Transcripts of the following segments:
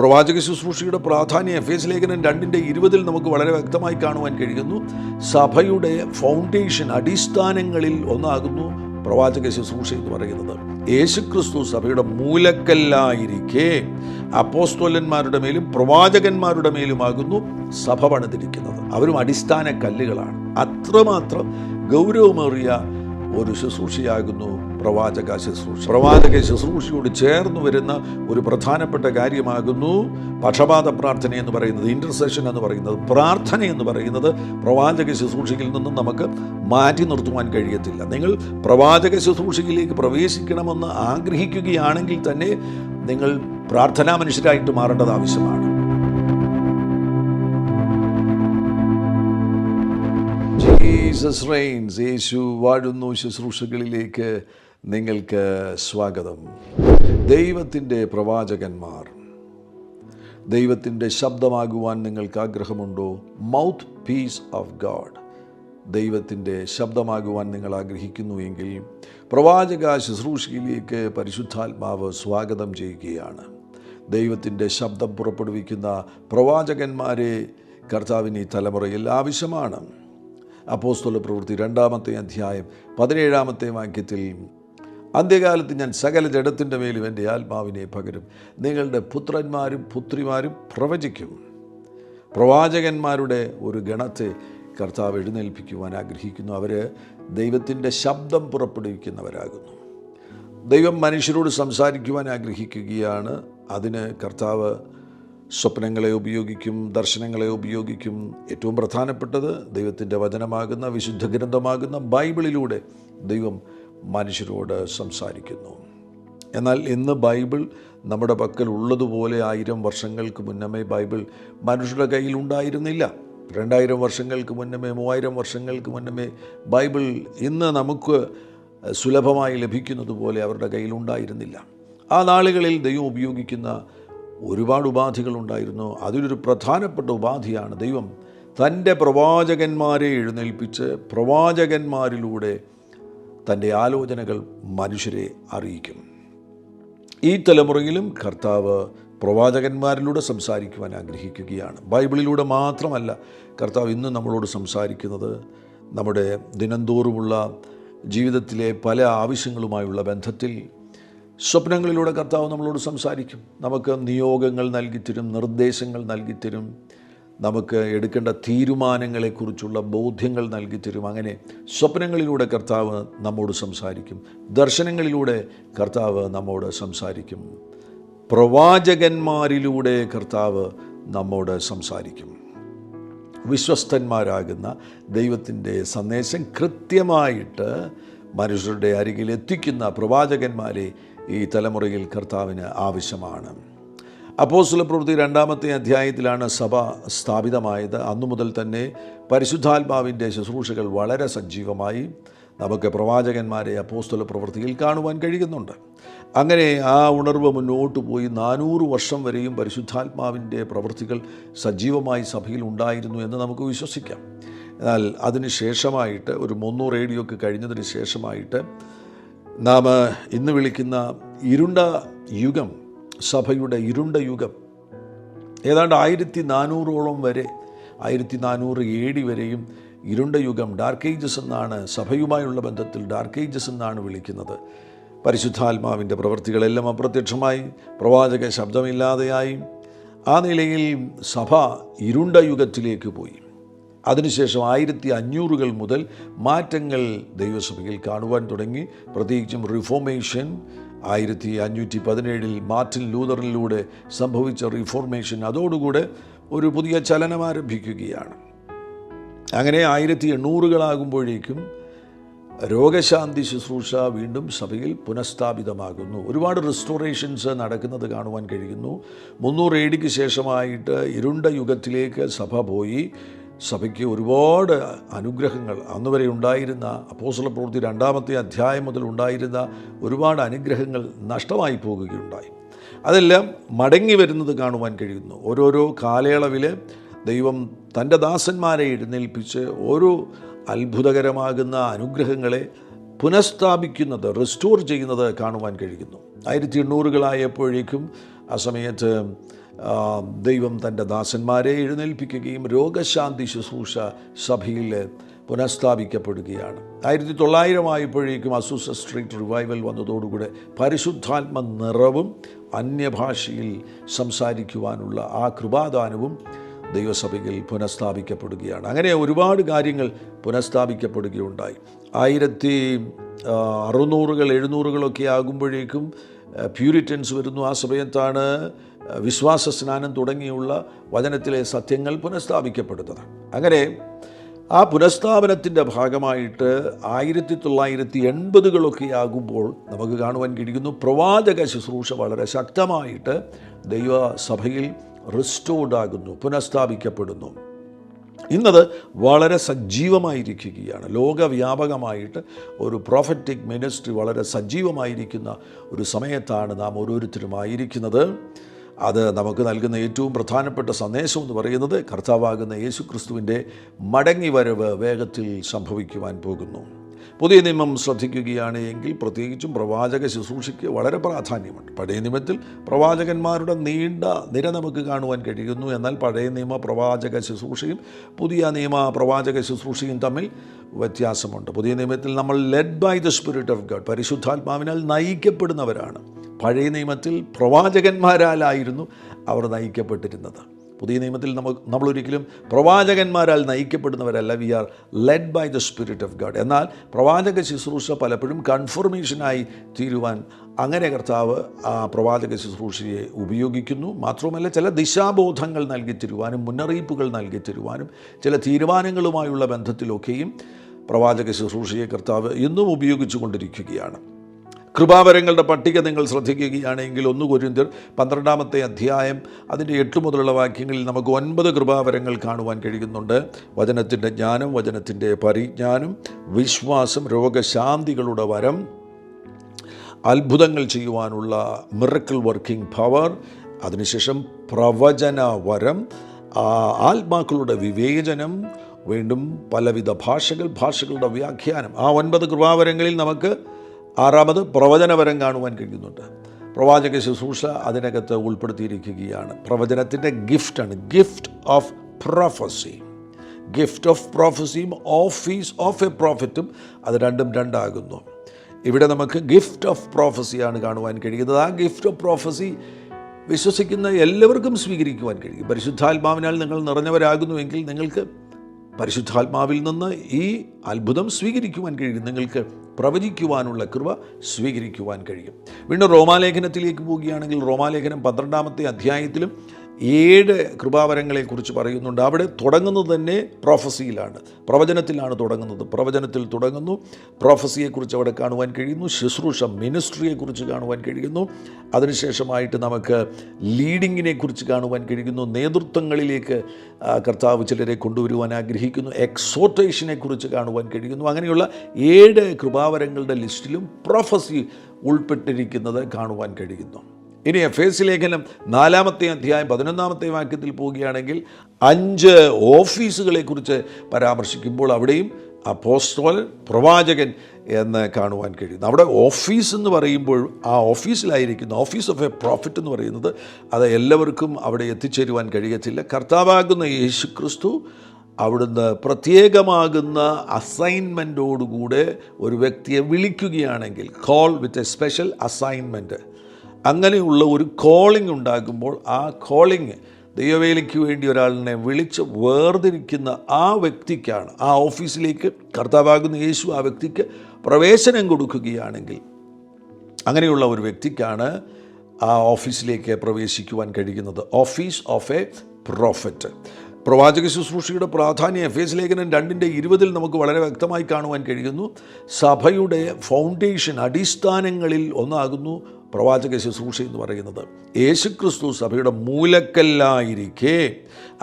പ്രവാചക ശുശ്രൂഷയുടെ പ്രാധാന്യം എഫേസ്യ ലേഖനം 2:20 നമുക്ക് വളരെ വ്യക്തമായി കാണുവാൻ കഴിയുന്നു. സഭയുടെ ഫൗണ്ടേഷൻ, അടിസ്ഥാനങ്ങളിൽ ഒന്നാകുന്നു പ്രവാചക ശുശ്രൂഷ എന്ന് പറയുന്നത്. യേശുക്രിസ്തു സഭയുടെ മൂലക്കല്ലായിരിക്കെ അപ്പോസ്തലന്മാരുടെ മേലും പ്രവാചകന്മാരുടെ മേലുമാകുന്നു സഭ പണിതിരിക്കുന്നത്. അവരും അടിസ്ഥാന കല്ലുകളാണ്. അത്രമാത്രം ഗൗരവമേറിയ ഒരു ശുശ്രൂഷയാകുന്നു പ്രവാചക ശുശ്രൂഷ. പ്രവാചക ശുശ്രൂഷയോട് ചേർന്ന് വരുന്ന ഒരു പ്രധാനപ്പെട്ട കാര്യമാകുന്നു പക്ഷപാത പ്രാർത്ഥന എന്ന് പറയുന്നത്, ഇൻ്റർസെഷൻ എന്ന് പറയുന്നത്. പ്രാർത്ഥന എന്ന് പറയുന്നത് പ്രവാചക ശുശ്രൂഷയിൽ നിന്നും നമുക്ക് മാറ്റി നിർത്തുവാൻ കഴിയത്തില്ല. നിങ്ങൾ പ്രവാചക ശുശ്രൂഷയിലേക്ക് പ്രവേശിക്കണമെന്ന് ആഗ്രഹിക്കുകയാണെങ്കിൽ തന്നെ നിങ്ങൾ പ്രാർത്ഥനാ മനുഷ്യരായിട്ട് മാറേണ്ടത് ആവശ്യമാണ്. ജീസസ് റെയിൻസ്, യേശു വാഴുന്നു ശുശ്രൂഷകളിലേക്ക് നിങ്ങൾക്ക് സ്വാഗതം. ദൈവത്തിൻ്റെ പ്രവാചകന്മാർ, ദൈവത്തിൻ്റെ ശബ്ദമാകുവാൻ നിങ്ങൾക്ക് ആഗ്രഹമുണ്ടോ? മൗത്ത് പീസ് ഓഫ് ഗാഡ്, ദൈവത്തിൻ്റെ ശബ്ദമാകുവാൻ നിങ്ങൾ ആഗ്രഹിക്കുന്നു എങ്കിൽ പ്രവാചക ശുശ്രൂഷയിലേക്ക് പരിശുദ്ധാത്മാവ് സ്വാഗതം ചെയ്യുകയാണ്. ദൈവത്തിൻ്റെ ശബ്ദം പുറപ്പെടുവിക്കുന്ന പ്രവാചകന്മാരെ കർത്താവിന് ഈ തലമുറയിൽ ആവശ്യമാണ്. അപ്പോസ്തലപ്രവൃത്തി 2:17 അന്ത്യകാലത്ത് ഞാൻ സകല ജഡത്തിൻ്റെ മേലും എൻ്റെ ആത്മാവിനെ പകരും, നിങ്ങളുടെ പുത്രന്മാരും പുത്രിമാരും പ്രവചിക്കും. പ്രവാചകന്മാരുടെ ഒരു ഗണത്തെ കർത്താവ് എഴുന്നേൽപ്പിക്കുവാൻ ആഗ്രഹിക്കുന്നു. അവർ ദൈവത്തിൻ്റെ ശബ്ദം പുറപ്പെടുവിക്കുന്നവരാകുന്നു. ദൈവം മനുഷ്യരോട് സംസാരിക്കുവാൻ ആഗ്രഹിക്കുകയാണ്. അതിന് കർത്താവ് സ്വപ്നങ്ങളെ ഉപയോഗിക്കും, ദർശനങ്ങളെ ഉപയോഗിക്കും. ഏറ്റവും പ്രധാനപ്പെട്ടത് ദൈവത്തിൻ്റെ വചനമാകുന്ന, വിശുദ്ധ ഗ്രന്ഥമാകുന്ന ബൈബിളിലൂടെ ദൈവം മനുഷ്യരോട് സംസാരിക്കുന്നു. എന്നാൽ ഇന്ന് ബൈബിൾ നമ്മുടെ പക്കൽ ഉള്ളതുപോലെ 1000 വർഷങ്ങൾക്ക് മുന്നമേ ബൈബിൾ മനുഷ്യരുടെ കയ്യിൽ ഉണ്ടായിരുന്നില്ല. 2000 വർഷങ്ങൾക്ക് മുന്നമേ, 3000 വർഷങ്ങൾക്ക് മുന്നമേ ബൈബിൾ ഇന്ന് നമുക്ക് സുലഭമായി ലഭിക്കുന്നത് പോലെ അവരുടെ കയ്യിലുണ്ടായിരുന്നില്ല. ആ നാളുകളിൽ ദൈവം ഉപയോഗിക്കുന്ന ഒരുപാട് ഉപാധികളുണ്ടായിരുന്നു. അതിലൊരു പ്രധാനപ്പെട്ട ഉപാധിയാണ് ദൈവം തൻ്റെ പ്രവാചകന്മാരെ എഴുന്നേൽപ്പിച്ച് പ്രവാചകന്മാരിലൂടെ തൻ്റെ ആലോചനകൾ മനുഷ്യരെ അറിയിക്കും. ഈ തലമുറയിലും കർത്താവ് പ്രവാചകന്മാരിലൂടെ സംസാരിക്കുവാൻ ആഗ്രഹിക്കുകയാണ്. ബൈബിളിലൂടെ മാത്രമല്ല കർത്താവ് ഇന്ന് നമ്മളോട് സംസാരിക്കുന്നത്. നമ്മുടെ ദിനംതോറുമുള്ള ജീവിതത്തിലെ പല ആവശ്യങ്ങളുമായുള്ള ബന്ധത്തിൽ സ്വപ്നങ്ങളിലൂടെ കർത്താവ് നമ്മളോട് സംസാരിക്കും. നമുക്ക് നിയോഗങ്ങൾ നൽകിത്തരും, നിർദ്ദേശങ്ങൾ നൽകിത്തരും, നമുക്ക് എടുക്കേണ്ട തീരുമാനങ്ങളെക്കുറിച്ചുള്ള ബോധ്യങ്ങൾ നൽകിത്തരും. അങ്ങനെ സ്വപ്നങ്ങളിലൂടെ കർത്താവ് നമ്മോട് സംസാരിക്കും. ദർശനങ്ങളിലൂടെ കർത്താവ് നമ്മോട് സംസാരിക്കും. പ്രവാചകന്മാരിലൂടെ കർത്താവ് നമ്മോട് സംസാരിക്കും. വിശ്വസ്തന്മാരാകുന്ന ദൈവത്തിൻ്റെ സന്ദേശം കൃത്യമായിട്ട് മനുഷ്യരുടെ അരികിൽ എത്തിക്കുന്ന പ്രവാചകന്മാരെ ഈ തലമുറയിൽ കർത്താവിന് ആവശ്യമാണ്. അപ്പോസ്തലപ്രവൃത്തി 2 സഭ സ്ഥാപിതമായത്. അന്നു മുതൽ തന്നെ പരിശുദ്ധാത്മാവിൻ്റെ ശുശ്രൂഷകൾ വളരെ സജീവമായി നമുക്ക് പ്രവാചകന്മാരെ അപ്പോസ്തലപ്രവൃത്തിയിൽ കാണുവാൻ കഴിയുന്നുണ്ട്. അങ്ങനെ ആ ഉണർവ് മുന്നോട്ട് പോയി 400 വർഷം വരെയും പരിശുദ്ധാത്മാവിൻ്റെ പ്രവൃത്തികൾ സജീവമായി സഭയിൽ ഉണ്ടായിരുന്നു എന്ന് നമുക്ക് വിശ്വസിക്കാം. എന്നാൽ അതിന് ശേഷമായിട്ട് ഒരു 300 AD കഴിഞ്ഞതിന് ശേഷമായിട്ട് നാം ഇന്ന് വിളിക്കുന്ന ഇരുണ്ട യുഗം, സഭയുടെ ഇരുണ്ട യുഗം, ഏതാണ്ട് 1400 വരെ, 1400 AD വരെയും ഇരുണ്ട യുഗം, ഡാർക്ക് ഏജസ് എന്നാണ് സഭയുമായുള്ള ബന്ധത്തിൽ ഡാർക്ക് ഏജസ് എന്നാണ് വിളിക്കുന്നത്. പരിശുദ്ധാത്മാവിൻ്റെ പ്രവൃത്തികളെല്ലാം അപ്രത്യക്ഷമായി, പ്രവാചക ശബ്ദമില്ലാതെയായി. ആ നിലയിൽ സഭ ഇരുണ്ട യുഗത്തിലേക്ക് പോയി. അതിനുശേഷം 1500 മുതൽ മാറ്റങ്ങൾ ദൈവസഭയിൽ കാണുവാൻ തുടങ്ങി. പ്രത്യേകിച്ചും റിഫോർമേഷൻ 1517 മാർട്ടിൻ ലൂതറിലൂടെ സംഭവിച്ച റിഫോർമേഷൻ, അതോടുകൂടെ ഒരു പുതിയ ചലനം ആരംഭിക്കുകയാണ്. അങ്ങനെ 1800 രോഗശാന്തി ശുശ്രൂഷ വീണ്ടും സഭയിൽ പുനഃസ്ഥാപിതമാകുന്നു. ഒരുപാട് റെസ്റ്റോറേഷൻസ് നടക്കുന്നത് കാണുവാൻ കഴിയുന്നു. 300 AD ശേഷമായിട്ട് ഇരുണ്ട യുഗത്തിലേക്ക് സഭ പോയി. സഭയ്ക്ക് ഒരുപാട് അനുഗ്രഹങ്ങൾ, അന്നുവരെ ഉണ്ടായിരുന്ന അപ്പോസ്തലപ്രവൃത്തി 2 മുതൽ ഉണ്ടായിരുന്ന ഒരുപാട് അനുഗ്രഹങ്ങൾ നഷ്ടമായി പോകുകയുണ്ടായി. അതെല്ലാം മടങ്ങി വരുന്നത് കാണുവാൻ കഴിയുന്നു. ഓരോരോ കാലയളവിൽ ദൈവം തൻ്റെ ദാസന്മാരെ എഴുന്നേൽപ്പിച്ച് ഓരോ അത്ഭുതകരമാകുന്ന അനുഗ്രഹങ്ങളെ പുനഃസ്ഥാപിക്കുന്നത്, റെസ്റ്റോർ ചെയ്യുന്നത് കാണുവാൻ കഴിയുന്നു. 1800 ആ സമയത്ത് ദൈവം തൻ്റെ ദാസന്മാരെ എഴുന്നേൽപ്പിക്കുകയും രോഗശാന്തി ശുശ്രൂഷ സഭയിൽ പുനഃസ്ഥാപിക്കപ്പെടുകയാണ്. 1900 ആയപ്പോഴേക്കും അസൂസ സ്ട്രീറ്റ് റിവൈവൽ വന്നതോടുകൂടെ പരിശുദ്ധാത്മ നിറവും അന്യഭാഷയിൽ സംസാരിക്കുവാനുള്ള ആ കൃപാദാനവും ദൈവസഭയിൽ പുനഃസ്ഥാപിക്കപ്പെടുകയാണ്. അങ്ങനെ ഒരുപാട് കാര്യങ്ങൾ പുനഃസ്ഥാപിക്കപ്പെടുകയുണ്ടായി. 1600-കൾ 700-കളൊക്കെ ആകുമ്പോഴേക്കും പ്യൂരിറ്റൻസ് വരുന്നു. ആ സമയത്താണ് വിശ്വാസ സ്നാനം തുടങ്ങിയുള്ള വചനത്തിലെ സത്യങ്ങൾ പുനഃസ്ഥാപിക്കപ്പെടുന്നത്. അങ്ങനെ ആ പുനഃസ്ഥാപനത്തിൻ്റെ ഭാഗമായിട്ട് 1980-കളൊക്കെ ആകുമ്പോൾ നമുക്ക് കാണുവാൻ കഴിയുന്നു പ്രവാചക ശുശ്രൂഷ വളരെ ശക്തമായിട്ട് ദൈവസഭയിൽ റിസ്റ്റോർഡ് ആകുന്നു, പുനഃസ്ഥാപിക്കപ്പെടുന്നു. ഇന്നത് വളരെ സജീവമായിരിക്കുകയാണ്. ലോകവ്യാപകമായിട്ട് ഒരു പ്രോഫറ്റിക് മിനിസ്ട്രി വളരെ സജീവമായിരിക്കുന്ന ഒരു സമയത്താണ് നാം ഓരോരുത്തരും ആയിരിക്കുന്നത്. അത് നമുക്ക് നൽകുന്ന ഏറ്റവും പ്രധാനപ്പെട്ട സന്ദേശം എന്ന് പറയുന്നത് കർത്താവാകുന്ന യേശു ക്രിസ്തുവിൻ്റെ മടങ്ങിവരവ് വേഗത്തിൽ സംഭവിക്കുവാൻ പോകുന്നു. പുതിയ നിയമം ശ്രദ്ധിക്കുകയാണ് എങ്കിൽ പ്രത്യേകിച്ചും പ്രവാചക ശുശ്രൂഷയ്ക്ക് വളരെ പ്രാധാന്യമുണ്ട്. പഴയ നിയമത്തിൽ പ്രവാചകന്മാരുടെ നീണ്ട നിര നമുക്ക് കാണുവാൻ കഴിയുന്നു. എന്നാൽ പഴയ നിയമ പ്രവാചക ശുശ്രൂഷയും പുതിയ നിയമ പ്രവാചക ശുശ്രൂഷയും തമ്മിൽ വ്യത്യാസമുണ്ട്. പുതിയ നിയമത്തിൽ നമ്മൾ led by the spirit of God, പരിശുദ്ധാത്മാവിനാൽ നയിക്കപ്പെടുന്നവരാണ്. പഴയ നിയമത്തിൽ പ്രവാചകന്മാരാലായിരുന്നു അവർ നയിക്കപ്പെട്ടിരുന്നത്. പുതിയ നിയമത്തിൽ നമ്മളൊരിക്കലും പ്രവാചകന്മാരാൽ നയിക്കപ്പെടുന്നവരല്ല. We are led by the spirit of God. എന്നാൽ പ്രവാചക ശുശ്രൂഷ പലപ്പോഴും കൺഫർമേഷനായി തീരുവാൻ അങ്ങനെ കർത്താവ് ആ പ്രവാചക ശുശ്രൂഷയെ ഉപയോഗിക്കുന്നു. മാത്രമല്ല ചില ദിശാബോധങ്ങൾ നൽകി തരുവാനും മുന്നറിയിപ്പുകൾ നൽകി തരുവാനും ചില തീരുമാനങ്ങളുമായുള്ള ബന്ധത്തിലൊക്കെയും പ്രവാചക ശുശ്രൂഷയെ കർത്താവ് ഇന്നും ഉപയോഗിച്ചു കൊണ്ടിരിക്കുകയാണ്. കൃപാവരങ്ങളുടെ പട്ടിക നിങ്ങൾ ശ്രദ്ധിക്കുകയാണെങ്കിൽ 1 കൊരിന്ത്യർ 12-ാമത്തെ അധ്യായം അതിൻ്റെ 8 മുതലുള്ള വാക്യങ്ങളിൽ നമുക്ക് 9 കൃപാവരങ്ങൾ കാണുവാൻ കഴിയുന്നുണ്ട്. വചനത്തിൻ്റെ ജ്ഞാനം, വചനത്തിൻ്റെ പരിജ്ഞാനം, വിശ്വാസം, രോഗശാന്തികളുടെ വരം, അത്ഭുതങ്ങൾ ചെയ്യുവാനുള്ള മിറക്കിൾ വർക്കിംഗ് പവർ, അതിനുശേഷം പ്രവചന വരം, ആത്മാക്കളുടെ വിവേചനം, വീണ്ടും പലവിധ ഭാഷകളുടെ വ്യാഖ്യാനം. ആ 9 കൃപാവരങ്ങളിൽ നമുക്ക് 6-ാമത് പ്രവചനവരം കാണുവാൻ കഴിയുന്നുണ്ട്. പ്രവാചക ശുശ്രൂഷ അതിനകത്ത് ഉൾപ്പെടുത്തിയിരിക്കുകയാണ്. പ്രവചനത്തിൻ്റെ ഗിഫ്റ്റാണ്, gift of prophecy. Gift of പ്രൊഫസിയും ഓഫീസ് ഓഫ് എ പ്രോഫറ്റും അത് രണ്ടാകുന്നു. ഇവിടെ നമുക്ക് ഗിഫ്റ്റ് ഓഫ് പ്രോഫസിയാണ് കാണുവാൻ കഴിയുന്നത്. ആ ഗിഫ്റ്റ് ഓഫ് പ്രോഫസി വിശ്വസിക്കുന്ന എല്ലാവർക്കും സ്വീകരിക്കുവാൻ കഴിയും. പരിശുദ്ധാത്മാവിനാൽ നിങ്ങൾ നിറഞ്ഞവരാകുന്നുവെങ്കിൽ നിങ്ങൾക്ക് പരിശുദ്ധാത്മാവിൽ നിന്ന് ഈ അത്ഭുതം സ്വീകരിക്കുവാൻ കഴിയും. നിങ്ങൾക്ക് പ്രവചിക്കുവാനുള്ള കൃപ സ്വീകരിക്കുവാൻ കഴിയും. വീണ്ടും റോമാലേഖനത്തിലേക്ക് പോവുകയാണെങ്കിൽ റോമാലേഖനം 12-ാമത്തെ അധ്യായത്തിലും 7 കൃപാവരങ്ങളെക്കുറിച്ച് പറയുന്നുണ്ട്. അവിടെ തുടങ്ങുന്നത് തന്നെ പ്രൊഫസിയിലാണ്, പ്രവചനത്തിലാണ് തുടങ്ങുന്നത്. പ്രവചനത്തിൽ തുടങ്ങുന്നു. പ്രൊഫസിയെക്കുറിച്ച് അവിടെ കാണുവാൻ കഴിയുന്നു. ശുശ്രൂഷ മിനിസ്ട്രിയെക്കുറിച്ച് കാണുവാൻ കഴിയുന്നു. അതിനുശേഷമായിട്ട് നമുക്ക് ലീഡിങ്ങിനെക്കുറിച്ച് കാണുവാൻ കഴിയുന്നു. നേതൃത്വങ്ങളിലേക്ക് കർത്താവ് ചിലരെ കൊണ്ടുവരുവാൻ ആഗ്രഹിക്കുന്നു. എക്സോർട്ടേഷനെക്കുറിച്ച് കാണുവാൻ കഴിയുന്നു. അങ്ങനെയുള്ള 7 കൃപാവരങ്ങളുടെ ലിസ്റ്റിലും പ്രൊഫസി ഉൾപ്പെട്ടിരിക്കുന്നത് കാണുവാൻ കഴിയുന്നു. ഇനി എഫേസ്യ ലേഖനം 4-ാമത്തെ അധ്യായം 11-ാമത്തെ വാക്യത്തിൽ പോവുകയാണെങ്കിൽ 5 ഓഫീസുകളെക്കുറിച്ച് പരാമർശിക്കുമ്പോൾ അവിടെയും അപ്പോസ്തലൻ, പ്രവാചകൻ എന്ന് കാണുവാൻ കഴിയുന്നു. അവിടെ ഓഫീസ് എന്ന് പറയുമ്പോൾ ആ ഓഫീസിലായിരിക്കുന്ന ഓഫീസ് ഓഫ് എ പ്രോഫിറ്റ് എന്ന് പറയുന്നത് അത് എല്ലാവർക്കും അവിടെ എത്തിച്ചേരുവാൻ കഴിയത്തില്ല. കർത്താവാകുന്ന യേശു ക്രിസ്തു അവിടുന്ന് പ്രത്യേകമാകുന്ന അസൈൻമെൻറ്റോടുകൂടെ ഒരു വ്യക്തിയെ വിളിക്കുകയാണെങ്കിൽ, call with a special assignment, അങ്ങനെയുള്ള ഒരു കോളിംഗ് ഉണ്ടാകുമ്പോൾ ആ കോളിംഗ് ദൈവവേലയ്ക്ക് വേണ്ടി ഒരാളിനെ വിളിച്ച് വേർതിരിക്കുന്ന ആ വ്യക്തിക്കാണ്, ആ ഓഫീസിലേക്ക് കർത്താവാകുന്ന യേശു ആ വ്യക്തിക്ക് പ്രവേശനം കൊടുക്കുകയാണെങ്കിൽ അങ്ങനെയുള്ള ഒരു വ്യക്തിക്കാണ് ആ ഓഫീസിലേക്ക് പ്രവേശിക്കുവാൻ കഴിയുന്നത്. Office of A prophet. പ്രവാചക ശുശ്രൂഷയുടെ പ്രാധാന്യം എഫേസ്യ ലേഖനം 2:20 നമുക്ക് വളരെ വ്യക്തമായി കാണുവാൻ കഴിയുന്നു. സഭയുടെ ഫൗണ്ടേഷൻ, അടിസ്ഥാനങ്ങളിൽ ഒന്നാകുന്നു പ്രവാചക ശുശ്രൂഷ എന്ന് പറയുന്നത്. യേശുക്രിസ്തു സഭയുടെ മൂലക്കല്ലായിരിക്കെ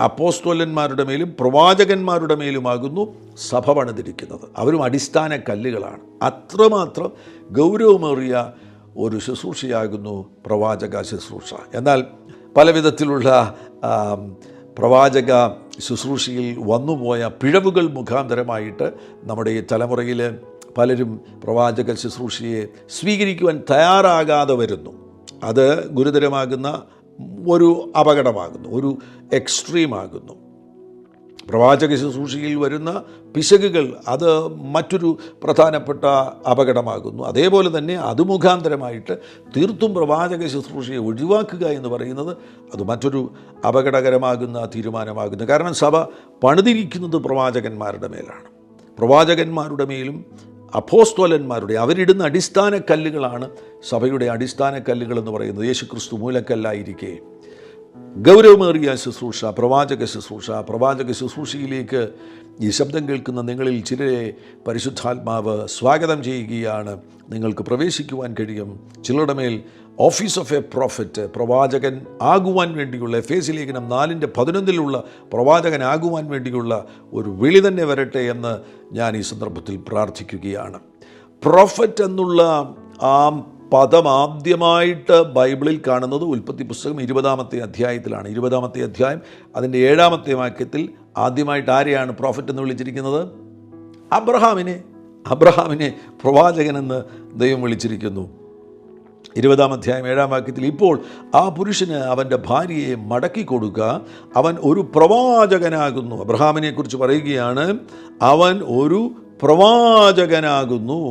അപ്പോസ്തലന്മാരുടെ മേലും പ്രവാചകന്മാരുടെ മേലുമാകുന്നു സഭ പണിതിരിക്കുന്നത്. അവരും അടിസ്ഥാന കല്ലുകളാണ്. അത്രമാത്രം ഗൗരവമേറിയ ഒരു ശുശ്രൂഷയാകുന്നു പ്രവാചക ശുശ്രൂഷ. എന്നാൽ പല വിധത്തിലുള്ള പ്രവാചക ശുശ്രൂഷയിൽ വന്നുപോയ പിഴവുകൾ മുഖാന്തരമായിട്ട് നമ്മുടെ ഈ തലമുറയിൽ പലരും പ്രവാചക ശുശ്രൂഷയെ സ്വീകരിക്കുവാൻ തയ്യാറാകാതെ വരുന്നു. അത് ഗുരുതരമാകുന്ന ഒരു അപകടമാകുന്നു, ഒരു എക്സ്ട്രീമാകുന്നു. പ്രവാചക ശുശ്രൂഷയിൽ വരുന്ന പിശകുകൾ അത് മറ്റൊരു പ്രധാനപ്പെട്ട അപകടമാകുന്നു. അതേപോലെ തന്നെ അത് മുഖാന്തരമായിട്ട് തീർത്തും പ്രവാചക ശുശ്രൂഷയെ ഒഴിവാക്കുക എന്ന് പറയുന്നത് അത് മറ്റൊരു അപകടകരമാകുന്ന തീരുമാനമാകുന്നു. കാരണം സഭ പണിതിരിക്കുന്നത് പ്രവാചകന്മാരുടെ മേലാണ്. പ്രവാചകന്മാരുടെ മേലും അപ്പോസ്തലന്മാരുടെ അവരിടുന്ന അടിസ്ഥാന കല്ലുകളാണ് സഭയുടെ അടിസ്ഥാന കല്ലുകൾ എന്ന് പറയുന്നത്. യേശുക്രിസ്തു മൂലക്കല്ലായിരിക്കെ ഗൗരവമേറിയ ശുശ്രൂഷ, പ്രവാചക ശുശ്രൂഷയിലേക്ക് ഈ ശബ്ദം കേൾക്കുന്ന നിങ്ങളിൽ ചിലരെ പരിശുദ്ധാത്മാവ് സ്വാഗതം ചെയ്യുകയാണ്. നിങ്ങൾക്ക് പ്രവേശിക്കുവാൻ കഴിയും. ചിലരുടെ മേൽ ഓഫീസ് ഓഫ് എ പ്രോഫറ്റ്, പ്രവാചകൻ ആകുവാൻ വേണ്ടിയുള്ള, എഫേസ്യ ലേഖനം 4:11 പ്രവാചകനാകുവാൻ വേണ്ടിയുള്ള ഒരു വിളി തന്നെ വരട്ടെ എന്ന് ഞാൻ ഈ സന്ദർഭത്തിൽ പ്രാർത്ഥിക്കുകയാണ്. പ്രോഫറ്റ് എന്നുള്ള ആ പദം ആദ്യമായിട്ട് ബൈബിളിൽ കാണുന്നത് ഉൽപ്പത്തി പുസ്തകം 20-ാമത്തെ അധ്യായത്തിലാണ്. 20-ാമത്തെ അധ്യായം അതിൻ്റെ 7-ാമത്തെ വാക്യത്തിൽ ആദ്യമായിട്ട് ആരെയാണ് പ്രോഫറ്റ് എന്ന് വിളിച്ചിരിക്കുന്നത്? അബ്രഹാമിനെ പ്രവാചകനെന്ന് ദൈവം വിളിച്ചിരിക്കുന്നു. 20-ാം അധ്യായം 7-ാം വാക്യത്തിൽ, ഇപ്പോൾ ആ പുരുഷന് അവൻ്റെ ഭാര്യയെ മടക്കി കൊടുക്കുക, അവൻ ഒരു പ്രവാചകനാകുന്നു. അബ്രഹാമിനെക്കുറിച്ച് പറയുകയാണ്, അവൻ ഒരു പ്രവാചകനാകുന്നു,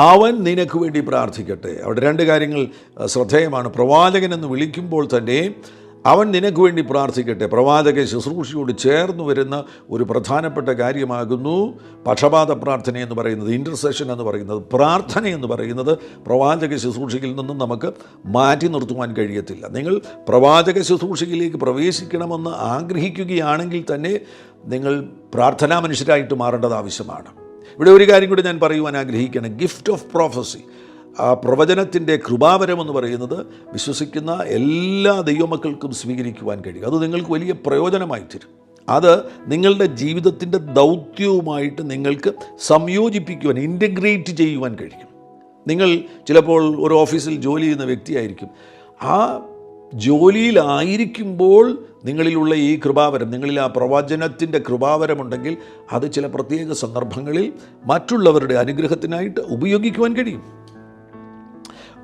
അവൻ നിനക്ക് വേണ്ടി പ്രാർത്ഥിക്കട്ടെ. അവിടെ രണ്ട് കാര്യങ്ങൾ ശ്രദ്ധേയമാണ്. പ്രവാചകനെന്ന് വിളിക്കുമ്പോൾ തന്നെ അവൻ നിനക്ക് വേണ്ടി പ്രാർത്ഥിക്കട്ടെ. പ്രവാചക ശുശ്രൂഷയോട് ചേർന്ന് വരുന്ന ഒരു പ്രധാനപ്പെട്ട കാര്യമാകുന്നു പക്ഷപാത പ്രാർത്ഥന എന്ന് പറയുന്നത്, ഇൻ്റർസെഷൻ എന്ന് പറയുന്നത്, പ്രാർത്ഥന എന്ന് പറയുന്നത്. പ്രവാചക ശുശ്രൂഷയിൽ നിന്നും നമുക്ക് മാറ്റി നിർത്തുവാൻ കഴിയത്തില്ല. നിങ്ങൾ പ്രവാചക ശുശ്രൂഷയിലേക്ക് പ്രവേശിക്കണമെന്ന് ആഗ്രഹിക്കുകയാണെങ്കിൽ തന്നെ നിങ്ങൾ പ്രാർത്ഥനാ മനുഷ്യരായിട്ട് മാറേണ്ടത് ആവശ്യമാണ്. ഇവിടെ ഒരു കാര്യം കൂടി ഞാൻ പറയുവാൻ ആഗ്രഹിക്കുകയാണ്. ഗിഫ്റ്റ് ഓഫ് പ്രോഫസി, ആ പ്രവചനത്തിൻ്റെ കൃപാവരം എന്ന് പറയുന്നത് വിശ്വസിക്കുന്ന എല്ലാ ദൈവമക്കൾക്കും സ്വീകരിക്കുവാൻ കഴിയും. അത് നിങ്ങൾക്ക് വലിയ പ്രയോജനമായി തരും. അത് നിങ്ങളുടെ ജീവിതത്തിൻ്റെ ദൗത്യവുമായിട്ട് നിങ്ങൾക്ക് സംയോജിപ്പിക്കുവാൻ, ഇൻ്റഗ്രേറ്റ് ചെയ്യുവാൻ കഴിയും. നിങ്ങൾ ചിലപ്പോൾ ഒരു ഓഫീസിൽ ജോലി ചെയ്യുന്ന വ്യക്തിയായിരിക്കും. ആ ജോലിയിലായിരിക്കുമ്പോൾ നിങ്ങളിലുള്ള ഈ കൃപാവരം, നിങ്ങളിൽ ആ പ്രവചനത്തിൻ്റെ കൃപാവരമുണ്ടെങ്കിൽ അത് ചില പ്രത്യേക സന്ദർഭങ്ങളിൽ മറ്റുള്ളവരുടെ അനുഗ്രഹത്തിനായിട്ട് ഉപയോഗിക്കുവാൻ കഴിയും.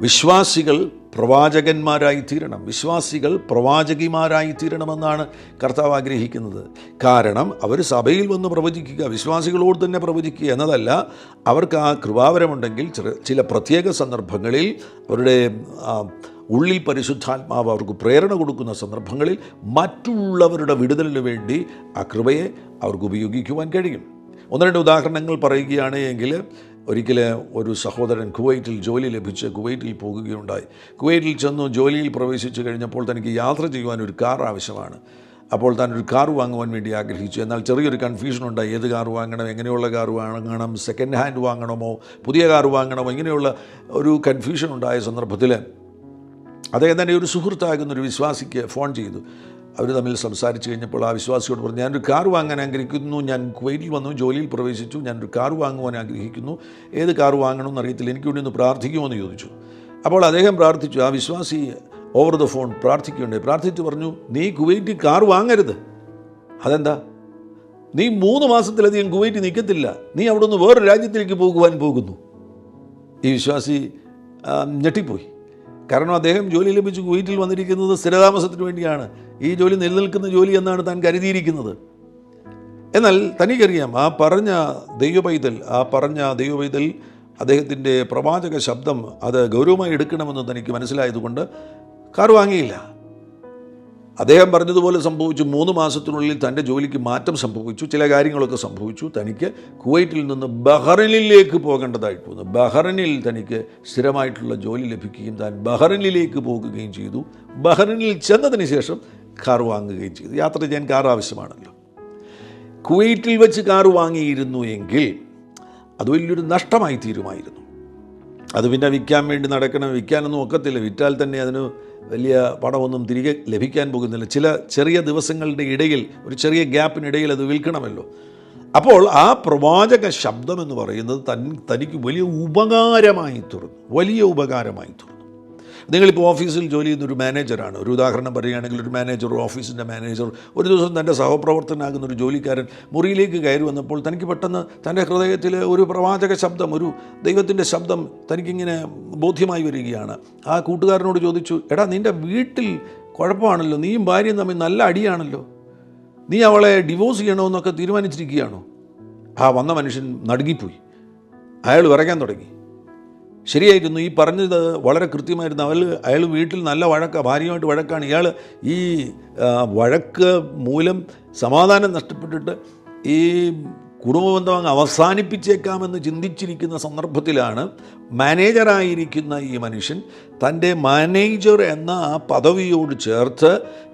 വിശ്വാസികൾ പ്രവാചകന്മാരായി തീരണം, വിശ്വാസികൾ പ്രവാചകിമാരായി തീരണമെന്നാണ് കർത്താവ് ആഗ്രഹിക്കുന്നത്. കാരണം അവർ സഭയിൽ വന്ന് പ്രവചിക്കുക, വിശ്വാസികളോട് തന്നെ പ്രവചിക്കുക എന്നതല്ല. അവർക്ക് ആ കൃപാവരമുണ്ടെങ്കിൽ ചില പ്രത്യേക സന്ദർഭങ്ങളിൽ അവരുടെ ഉള്ളിൽ പരിശുദ്ധാത്മാവ് അവർക്ക് പ്രേരണ കൊടുക്കുന്ന സന്ദർഭങ്ങളിൽ മറ്റുള്ളവരുടെ വിടുതലിന് വേണ്ടി ആ കൃപയെ അവർക്ക് ഉപയോഗിക്കുവാൻ കഴിയും. 1-2 ഉദാഹരണങ്ങൾ പറയുകയാണ് എങ്കിൽ, ഒരിക്കൽ ഒരു സഹോദരൻ കുവൈറ്റിൽ ജോലി ലഭിച്ച് കുവൈറ്റിൽ പോകുകയുണ്ടായി. കുവൈറ്റിൽ ചെന്നു ജോലിയിൽ പ്രവേശിച്ചു കഴിഞ്ഞപ്പോൾ തനിക്ക് യാത്ര ചെയ്യുവാൻ ഒരു കാർ ആവശ്യമാണ്. അപ്പോൾ താൻ ഒരു കാർ വാങ്ങുവാൻ വേണ്ടി ആഗ്രഹിച്ചു. എന്നാൽ ചെറിയൊരു കൺഫ്യൂഷൻ ഉണ്ടായി. ഏത് കാർ വാങ്ങണം, എങ്ങനെയുള്ള കാർ വാങ്ങണം, സെക്കൻഡ് ഹാൻഡ് വാങ്ങണമോ, പുതിയ കാർ വാങ്ങണമോ, ഇങ്ങനെയുള്ള ഒരു കൺഫ്യൂഷൻ ഉണ്ടായ സന്ദർഭത്തിൽ അദ്ദേഹം തന്നെ ഒരു സുഹൃത്താകുന്ന ഒരു വിശ്വാസിക്ക് ഫോൺ ചെയ്തു. അവർ തമ്മിൽ സംസാരിച്ച് കഴിഞ്ഞപ്പോൾ ആ വിശ്വാസിയോട് പറഞ്ഞു, ഞാനൊരു കാർ വാങ്ങാൻ ആഗ്രഹിക്കുന്നു, ഞാൻ കുവൈറ്റിൽ വന്നു, ജോലിയിൽ പ്രവേശിച്ചു, ഞാനൊരു കാർ വാങ്ങുവാൻ ആഗ്രഹിക്കുന്നു, ഏത് കാർ വാങ്ങണമെന്ന് അറിയത്തില്ല, എനിക്ക് വേണ്ടി ഒന്ന് പ്രാർത്ഥിക്കുമോ എന്ന് ചോദിച്ചു. അപ്പോൾ അദ്ദേഹം പ്രാർത്ഥിച്ചു. ആ വിശ്വാസി ഓവർ ദ ഫോൺ പ്രാർത്ഥിച്ചു പറഞ്ഞു, നീ കുവൈറ്റിൽ കാർ വാങ്ങരുത്. അതെന്താ? നീ 3 മാസത്തിലധികം കുവൈറ്റ് നിൽക്കത്തില്ല, നീ അവിടെ നിന്ന് വേറൊരു രാജ്യത്തിലേക്ക് പോകുവാൻ പോകുന്നു. ഈ വിശ്വാസി ഞെട്ടിപ്പോയി. കാരണം അദ്ദേഹം ജോലി ലഭിച്ച് കുവൈറ്റിൽ വന്നിരിക്കുന്നത് സ്ഥിരതാമസത്തിന് വേണ്ടിയാണ്. ഈ ജോലി നിലനിൽക്കുന്ന ജോലി എന്നാണ് താൻ കരുതിയിരിക്കുന്നത്. എന്നാൽ തനിക്കറിയാം ആ പറഞ്ഞ ദൈവപൈതൽ അദ്ദേഹത്തിൻ്റെ പ്രവാചക ശബ്ദം അത് ഗൗരവമായി എടുക്കണമെന്ന് തനിക്ക് മനസ്സിലായതുകൊണ്ട് കാർ വാങ്ങിയില്ല. അദ്ദേഹം പറഞ്ഞതുപോലെ സംഭവിച്ചു. 3 മാസത്തിനുള്ളിൽ തൻ്റെ ജോലിക്ക് മാറ്റം സംഭവിച്ചു, ചില കാര്യങ്ങളൊക്കെ സംഭവിച്ചു. തനിക്ക് കുവൈറ്റിൽ നിന്ന് ബഹ്റൈനിലേക്ക് പോകേണ്ടതായിട്ട് വന്നു. ബഹ്റൈനിൽ തനിക്ക് സ്ഥിരമായിട്ടുള്ള ജോലി ലഭിക്കുകയും താൻ ബഹ്റൈനിലേക്ക് പോകുകയും ചെയ്തു. ബഹ്റൈനിൽ ചെന്നതിന് ശേഷം കാർ വാങ്ങുകയും ചെയ്തു. യാത്ര ചെയ്യാൻ കാർ ആവശ്യമാണല്ലോ. കുവൈറ്റിൽ വെച്ച് കാർ വാങ്ങിയിരുന്നു എങ്കിൽ അത് വലിയൊരു നഷ്ടമായി തീരുമായിരുന്നു. അത് പിന്നെ വിൽക്കാൻ വേണ്ടി നടക്കണം, വിൽക്കാനൊന്നും ഒക്കത്തില്ല. വിറ്റാൽ തന്നെ അതിന് വലിയ പണമൊന്നും തിരികെ ലഭിക്കാൻ പോകുന്നില്ല. ചില ചെറിയ ദിവസങ്ങളുടെ ഇടയിൽ, ഒരു ചെറിയ ഗ്യാപ്പിനിടയിൽ അത് വിൽക്കണമല്ലോ. അപ്പോൾ ആ പ്രവാചക ശബ്ദം എന്ന് പറയുന്നത് തനിക്ക് വലിയ ഉപകാരമായി തീർന്നു. നിങ്ങളിപ്പോൾ ഓഫീസിൽ ജോലി ചെയ്യുന്ന ഒരു മാനേജറാണ്. ഒരു ഉദാഹരണം പറയുകയാണെങ്കിൽ ഒരു മാനേജർ, ഓഫീസിൻ്റെ മാനേജർ ഒരു ദിവസം തൻ്റെ സഹപ്രവർത്തകനാകുന്ന ഒരു ജോലിക്കാരൻ മുറിയിലേക്ക് കയറി വന്നപ്പോൾ തനിക്ക് പെട്ടെന്ന് തൻ്റെ ഹൃദയത്തിൽ ഒരു പ്രവാചക ശബ്ദം, ഒരു ദൈവത്തിൻ്റെ ശബ്ദം തനിക്കിങ്ങനെ ബോധ്യമായി വരികയാണ്. ആ കൂട്ടുകാരനോട് ചോദിച്ചു, എടാ നിൻ്റെ വീട്ടിൽ കുഴപ്പമാണല്ലോ, നീയും ഭാര്യയും തമ്മിൽ നല്ല അടിയാണല്ലോ, നീ അവളെ ഡിവോഴ്സ് ചെയ്യണമെന്നൊക്കെ തീരുമാനിച്ചിരിക്കുകയാണോ? ആ വന്ന മനുഷ്യൻ നടുങ്ങിപ്പോയി. അയാൾ വിറയ്ക്കാൻ തുടങ്ങി. ശരിയായിരുന്നു, ഈ പറഞ്ഞത് വളരെ കൃത്യമായിരുന്നു. അയാൾ വീട്ടിൽ നല്ല വഴക്കാണ്, ഭാര്യയുമായിട്ട് വഴക്കാണ്. ഇയാൾ ഈ വഴക്ക് മൂലം സമാധാനം നഷ്ടപ്പെട്ടിട്ട് ഈ കുടുംബബന്ധം അങ്ങ് അവസാനിപ്പിച്ചേക്കാമെന്ന് ചിന്തിച്ചിരിക്കുന്ന സന്ദർഭത്തിലാണ് മാനേജറായിരിക്കുന്ന ഈ മനുഷ്യൻ തൻ്റെ മാനേജർ എന്ന ആ പദവിയോട് ചേർത്ത്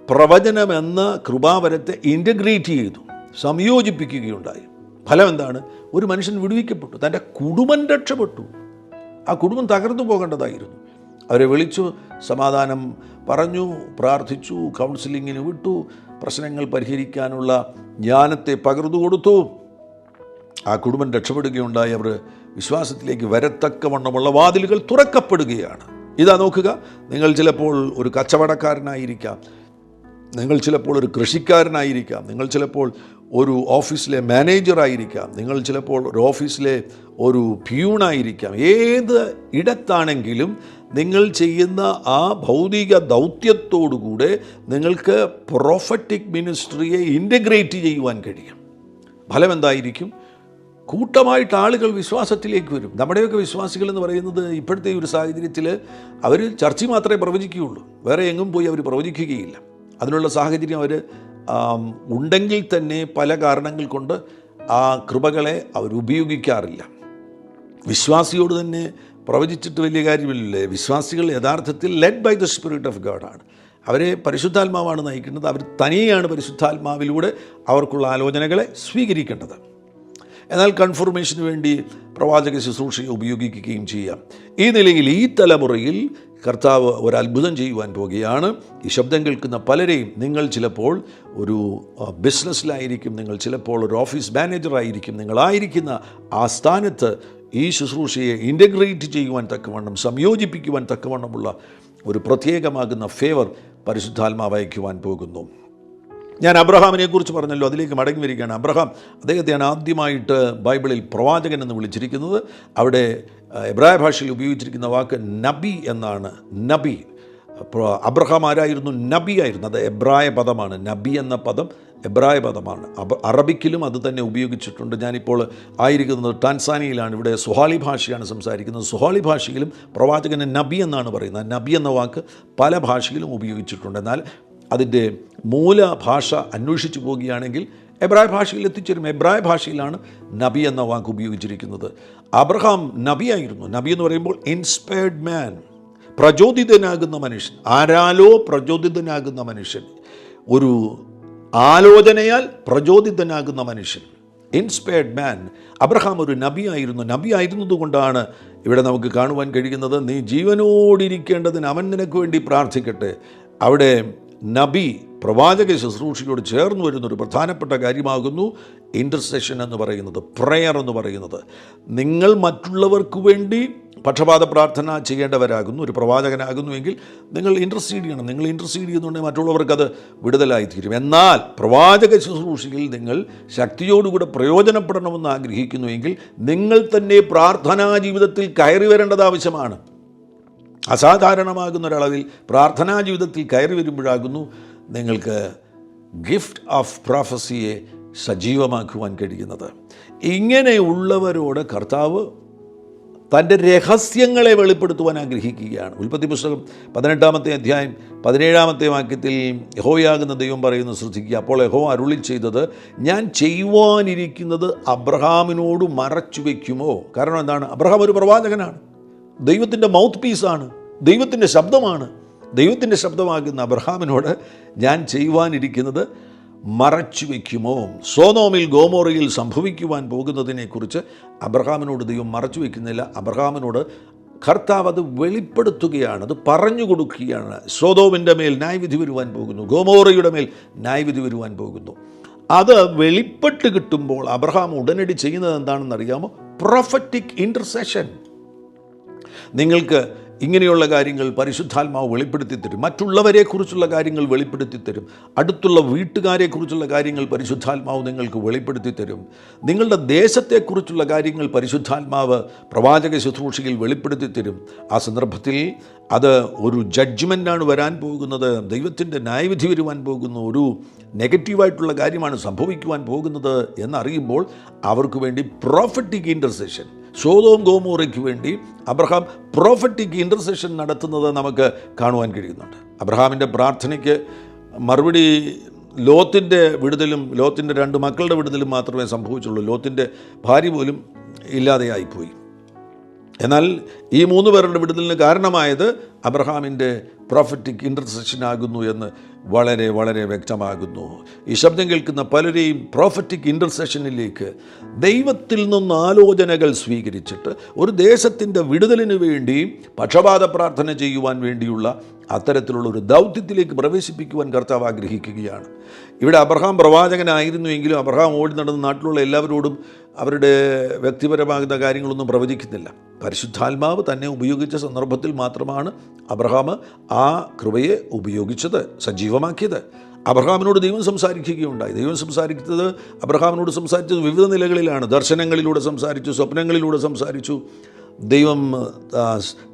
പ്രവചനം എന്ന കൃപാവരത്തെ ഇൻ്റഗ്രേറ്റ് ചെയ്തു, സംയോജിപ്പിക്കുകയുണ്ടായി. ഫലം എന്താണ്? ഒരു മനുഷ്യൻ വിടുവിക്കപ്പെട്ടു, തൻ്റെ കുടുംബം രക്ഷപ്പെട്ടു. ആ കുടുംബം തകർന്നു പോകേണ്ടതായിരുന്നു. അവരെ വിളിച്ചു, സമാധാനം പറഞ്ഞു, പ്രാർത്ഥിച്ചു, കൗൺസിലിങ്ങിന് വിട്ടു, പ്രശ്നങ്ങൾ പരിഹരിക്കാനുള്ള ജ്ഞാനത്തെ പകർന്നു കൊടുത്തു. ആ കുടുംബം രക്ഷപ്പെടുകയുണ്ടായി. അവർ വിശ്വാസത്തിലേക്ക് വരത്തക്കവണ്ണമുള്ള വാതിലുകൾ തുറക്കപ്പെടുകയാണ്. ഇതാ നോക്കുക, നിങ്ങൾ ചിലപ്പോൾ ഒരു കച്ചവടക്കാരനായിരിക്കാം, നിങ്ങൾ ചിലപ്പോൾ ഒരു കൃഷിക്കാരനായിരിക്കാം, നിങ്ങൾ ചിലപ്പോൾ ഒരു ഓഫീസിലെ മാനേജറായിരിക്കാം, നിങ്ങൾ ചിലപ്പോൾ ഒരു ഓഫീസിലെ ഒരു പ്യൂണായിരിക്കാം. ഏത് ഇടത്താണെങ്കിലും നിങ്ങൾ ചെയ്യുന്ന ആ ഭൗതിക ദൗത്യത്തോടുകൂടെ നിങ്ങൾക്ക് പ്രൊഫറ്റിക് മിനിസ്ട്രിയെ ഇൻ്റഗ്രേറ്റ് ചെയ്യുവാൻ കഴിയും. ഫലം എന്തായിരിക്കും? കൂട്ടമായിട്ട് ആളുകൾ വിശ്വാസത്തിലേക്ക് വരും. നമ്മുടെയൊക്കെ വിശ്വാസികൾ എന്ന് പറയുന്നത് ഇപ്പോഴത്തെ ഒരു സാഹചര്യത്തിൽ അവർ ചർച്ചിൽ മാത്രമേ പ്രവചിക്കുകയുള്ളൂ, വേറെ എങ്ങും പോയി അവർ പ്രവചിക്കുകയില്ല. അതിനുള്ള സാഹചര്യം അവർ ഉണ്ടെങ്കിൽ തന്നെ പല കാരണങ്ങൾ കൊണ്ട് ആ കൃപകളെ അവരുപയോഗിക്കാറില്ല. വിശ്വാസിയോട് തന്നെ പ്രവചിച്ചിട്ട് വലിയ കാര്യമില്ലേ? വിശ്വാസികൾ യഥാർത്ഥത്തിൽ led by the spirit of ഗോഡാണ്. അവരെ പരിശുദ്ധാത്മാവാണ് നയിക്കുന്നത്. അവർ തനിയെയാണ് പരിശുദ്ധാത്മാവിലൂടെ അവർക്കുള്ള ആലോചനകളെ സ്വീകരിക്കേണ്ടത്. എന്നാൽ കൺഫർമേഷന് വേണ്ടി പ്രവാചക ശുശ്രൂഷയെ ഉപയോഗിക്കുകയും ചെയ്യാം. ഈ നിലയിൽ ഈ തലമുറയിൽ കർത്താവ് ഒരത്ഭുതം ചെയ്യുവാൻ പോകുകയാണ്. ഈ ശബ്ദം കേൾക്കുന്ന പലരെയും, നിങ്ങൾ ചിലപ്പോൾ ഒരു ബിസിനസ്സിലായിരിക്കും, നിങ്ങൾ ചിലപ്പോൾ ഒരു ഓഫീസ് മാനേജറായിരിക്കും, നിങ്ങളായിരിക്കുന്ന ആ സ്ഥാനത്ത് ഈ ശുശ്രൂഷയെ ഇൻ്റഗ്രേറ്റ് ചെയ്യുവാൻ തക്കവണ്ണം, സംയോജിപ്പിക്കുവാൻ തക്കവണ്ണമുള്ള ഒരു പ്രത്യേകമാകുന്ന ഫേവർ പരിശുദ്ധാത്മാവ് അയക്കുവാൻ പോകുന്നു. ഞാൻ അബ്രഹാമിനെ കുറിച്ച് പറഞ്ഞല്ലോ, അതിലേക്ക് മടങ്ങി വരികയാണ്. അബ്രഹാം, അദ്ദേഹത്തെയാണ് ആദ്യമായിട്ട് ബൈബിളിൽ പ്രവാചകൻ എന്ന് വിളിച്ചിരിക്കുന്നത്. അവിടെ എബ്രായ ഭാഷയിൽ ഉപയോഗിച്ചിരിക്കുന്ന വാക്ക് നബി എന്നാണ്. നബി, അബ്രഹാം ആരായിരുന്നു? നബി ആയിരുന്നു. അത് എബ്രായ പദമാണ്. നബി എന്ന പദം എബ്രായ പദമാണ്. അറബിക്കിലും അത് തന്നെ ഉപയോഗിച്ചിട്ടുണ്ട്. ഞാനിപ്പോൾ ആയിരിക്കുന്നത് ടാൻസാനിയയിലാണ്. ഇവിടെ സ്വഹാലി ഭാഷയാണ് സംസാരിക്കുന്നത്. സ്വഹാലി ഭാഷയിലും പ്രവാചകന് നബി എന്നാണ് പറയുന്നത്. നബി എന്ന വാക്ക് പല ഭാഷയിലും ഉപയോഗിച്ചിട്ടുണ്ട്. എന്നാൽ അതിൻ്റെ മൂലഭാഷ അന്വേഷിച്ചു പോവുകയാണെങ്കിൽ എബ്രായ ഭാഷയിൽ എത്തിച്ചേരും. എബ്രായ ഭാഷയിലാണ് നബി എന്ന വാക്ക് ഉപയോഗിച്ചിരിക്കുന്നത്. അബ്രഹാം നബിയായിരുന്നു. നബി എന്ന് പറയുമ്പോൾ ഇൻസ്പയർഡ് മാൻ, പ്രചോദിതനാകുന്ന മനുഷ്യൻ. ആരാലോ പ്രചോദിതനാകുന്ന മനുഷ്യൻ, ഒരു ആലോചനയാൽ പ്രചോദിതനാകുന്ന മനുഷ്യൻ, ഇൻസ്പയർഡ് മാൻ. അബ്രഹാം ഒരു നബിയായിരുന്നു. നബി ആയിരുന്നതുകൊണ്ടാണ് ഇവിടെ നമുക്ക് കാണുവാൻ കഴിയുന്നത്, നീ ജീവനോടിരിക്കേണ്ടതിന് അവൻ നിനക്ക് വേണ്ടി പ്രാർത്ഥിക്കട്ടെ. അവിടെ നബി പ്രവാചക ശുശ്രൂഷയോട് ചേർന്ന് വരുന്നൊരു പ്രധാനപ്പെട്ട കാര്യമാകുന്നു ഇൻ്റർസെഷൻ എന്ന് പറയുന്നത്, പ്രയർ എന്ന് പറയുന്നത്. നിങ്ങൾ മറ്റുള്ളവർക്ക് വേണ്ടി പക്ഷപാത പ്രാർത്ഥന ചെയ്യേണ്ടവരാകുന്നു. ഒരു പ്രവാചകനാകുന്നുവെങ്കിൽ നിങ്ങൾ ഇൻ്റർസീഡ് ചെയ്യണം. നിങ്ങൾ ഇൻ്റർസീഡ് ചെയ്യുന്നുണ്ടെങ്കിൽ മറ്റുള്ളവർക്കത് വിടുതലായിത്തീരും. എന്നാൽ പ്രവാചക ശുശ്രൂഷയിൽ നിങ്ങൾ ശക്തിയോടുകൂടെ പ്രയോജനപ്പെടണമെന്ന് ആഗ്രഹിക്കുന്നുവെങ്കിൽ നിങ്ങൾ തന്നെ പ്രാർത്ഥനാ ജീവിതത്തിൽ കയറി വരേണ്ടത് ആവശ്യമാണ്. അസാധാരണമാകുന്ന ഒരളവിൽ പ്രാർത്ഥനാ ജീവിതത്തിൽ കയറി വരുമ്പോഴാകുന്നു നിങ്ങൾക്ക് ഗിഫ്റ്റ് ഓഫ് പ്രോഫസിയെ സജീവമാക്കുവാൻ കഴിയുന്നത്. ഇങ്ങനെയുള്ളവരോട് കർത്താവ് തൻ്റെ രഹസ്യങ്ങളെ വെളിപ്പെടുത്തുവാൻ ആഗ്രഹിക്കുകയാണ്. ഉൽപ്പത്തി പുസ്തകം 18-ാമത്തെ അധ്യായം 17-ാമത്തെ വാക്യത്തിൽ യഹോവയാകുന്ന ദൈവം പറയുന്നത് ശ്രദ്ധിക്കുക. അപ്പോൾ യഹോവ അരുളി ചെയ്തത്, ഞാൻ ചെയ്യുവാനിരിക്കുന്നത് അബ്രഹാമിനോട് മറച്ചു വയ്ക്കുമോ? കാരണം എന്താണ്? അബ്രഹാം ഒരു പ്രവാചകനാണ്, ദൈവത്തിൻ്റെ മൗത്ത് പീസാണ്, ദൈവത്തിൻ്റെ ശബ്ദമാണ്. ദൈവത്തിൻ്റെ ശബ്ദമാകുന്ന അബ്രഹാമിനോട് ഞാൻ ചെയ്യുവാനിരിക്കുന്നത് മറച്ചു വയ്ക്കുമോ? സോദോമിൽ ഗോമോറയിൽ സംഭവിക്കുവാൻ പോകുന്നതിനെക്കുറിച്ച് അബ്രഹാമിനോട് ദൈവം മറച്ചു വയ്ക്കുന്നില്ല. അബ്രഹാമിനോട് കർത്താവ് അത് വെളിപ്പെടുത്തുകയാണ്, അത് പറഞ്ഞു കൊടുക്കുകയാണ്. സോദോമിൻ്റെ മേൽ ന്യായവിധി വരുവാൻ പോകുന്നു, ഗോമോറയുടെ മേൽ ന്യായവിധി വരുവാൻ പോകുന്നു. അത് വെളിപ്പെട്ട് കിട്ടുമ്പോൾ അബ്രഹാം ഉടനടി ചെയ്യുന്നത് എന്താണെന്ന് അറിയാമോ? Prophetic intercession. നിങ്ങൾക്ക് ഇങ്ങനെയുള്ള കാര്യങ്ങൾ പരിശുദ്ധാത്മാവ് വെളിപ്പെടുത്തി തരും. മറ്റുള്ളവരെക്കുറിച്ചുള്ള കാര്യങ്ങൾ വെളിപ്പെടുത്തി തരും. അടുത്തുള്ള വീട്ടുകാരെക്കുറിച്ചുള്ള കാര്യങ്ങൾ പരിശുദ്ധാത്മാവ് നിങ്ങൾക്ക് വെളിപ്പെടുത്തി തരും. നിങ്ങളുടെ ദേശത്തെക്കുറിച്ചുള്ള കാര്യങ്ങൾ പരിശുദ്ധാത്മാവ് പ്രവാചക ശുശ്രൂഷയിൽ വെളിപ്പെടുത്തി തരും. ആ സന്ദർഭത്തിൽ അത് ഒരു ജഡ്ജ്മെൻ്റാണ് വരാൻ പോകുന്നത്, ദൈവത്തിൻ്റെ ന്യായവിധി വരുവാൻ പോകുന്നു, ഒരു നെഗറ്റീവായിട്ടുള്ള കാര്യമാണ് സംഭവിക്കുവാൻ പോകുന്നത് എന്നറിയുമ്പോൾ അവർക്ക് വേണ്ടി പ്രോഫറ്റിക് ഇൻ്റർസെഷൻ, സോദോം ഗോമോറയ്ക്ക് വേണ്ടി അബ്രഹാം പ്രോഫറ്റിക് ഇൻ്റർസെഷൻ നടത്തുന്നത് നമുക്ക് കാണുവാൻ കഴിയുന്നുണ്ട്. അബ്രഹാമിൻ്റെ പ്രാർത്ഥനയ്ക്ക് മറുപടി ലോത്തിൻ്റെ വിടുതലും ലോത്തിൻ്റെ 2 മക്കളുടെ വിടുതലും മാത്രമേ സംഭവിച്ചുള്ളൂ. ലോത്തിൻ്റെ ഭാര്യ പോലും ഇല്ലാതെയായിപ്പോയി. എന്നാൽ ഈ 3 പേരുടെ വിടുതലിന് കാരണമായത് അബ്രഹാമിൻ്റെ പ്രോഫറ്റിക് ഇൻ്റർസെഷൻ ആകുന്നു എന്ന് വളരെ വളരെ വ്യക്തമാകുന്നു. ഈ ശബ്ദം കേൾക്കുന്ന പലരെയും പ്രോഫറ്റിക് ഇൻ്റർസെഷനിലേക്ക് ദൈവത്തിൽ നിന്ന് ആലോചനകൾ സ്വീകരിച്ചിട്ട് ഒരു ദേശത്തിൻ്റെ വിടുതലിന് വേണ്ടി പക്ഷപാത പ്രാർത്ഥന ചെയ്യുവാൻ വേണ്ടിയുള്ള അത്തരത്തിലുള്ള ഒരു ദൗത്യത്തിലേക്ക് പ്രവേശിപ്പിക്കുവാൻ കർത്താവ് ആഗ്രഹിക്കുകയാണ്. ഇവിടെ അബ്രഹാം പ്രവാചകനായിരുന്നുവെങ്കിലും അബ്രഹാം ഓടി നടന്ന നാട്ടിലുള്ള എല്ലാവരോടും അവരുടെ വ്യക്തിപരമാകുന്ന കാര്യങ്ങളൊന്നും പ്രവചിക്കുന്നില്ല. പരിശുദ്ധാത്മാവ് തന്നെ ഉപയോഗിച്ച സന്ദർഭത്തിൽ മാത്രമാണ് അബ്രഹാം ആ കൃപയെ ഉപയോഗിച്ചത്, സജീവമാക്കിയത്. അബ്രഹാമിനോട് ദൈവം സംസാരിക്കുകയുണ്ടായി. ദൈവം സംസാരിക്കുന്നത് അബ്രഹാമിനോട് സംസാരിച്ചത് വിവിധ നിലകളിലാണ്. ദർശനങ്ങളിലൂടെ സംസാരിച്ചു, സ്വപ്നങ്ങളിലൂടെ സംസാരിച്ചു, ദൈവം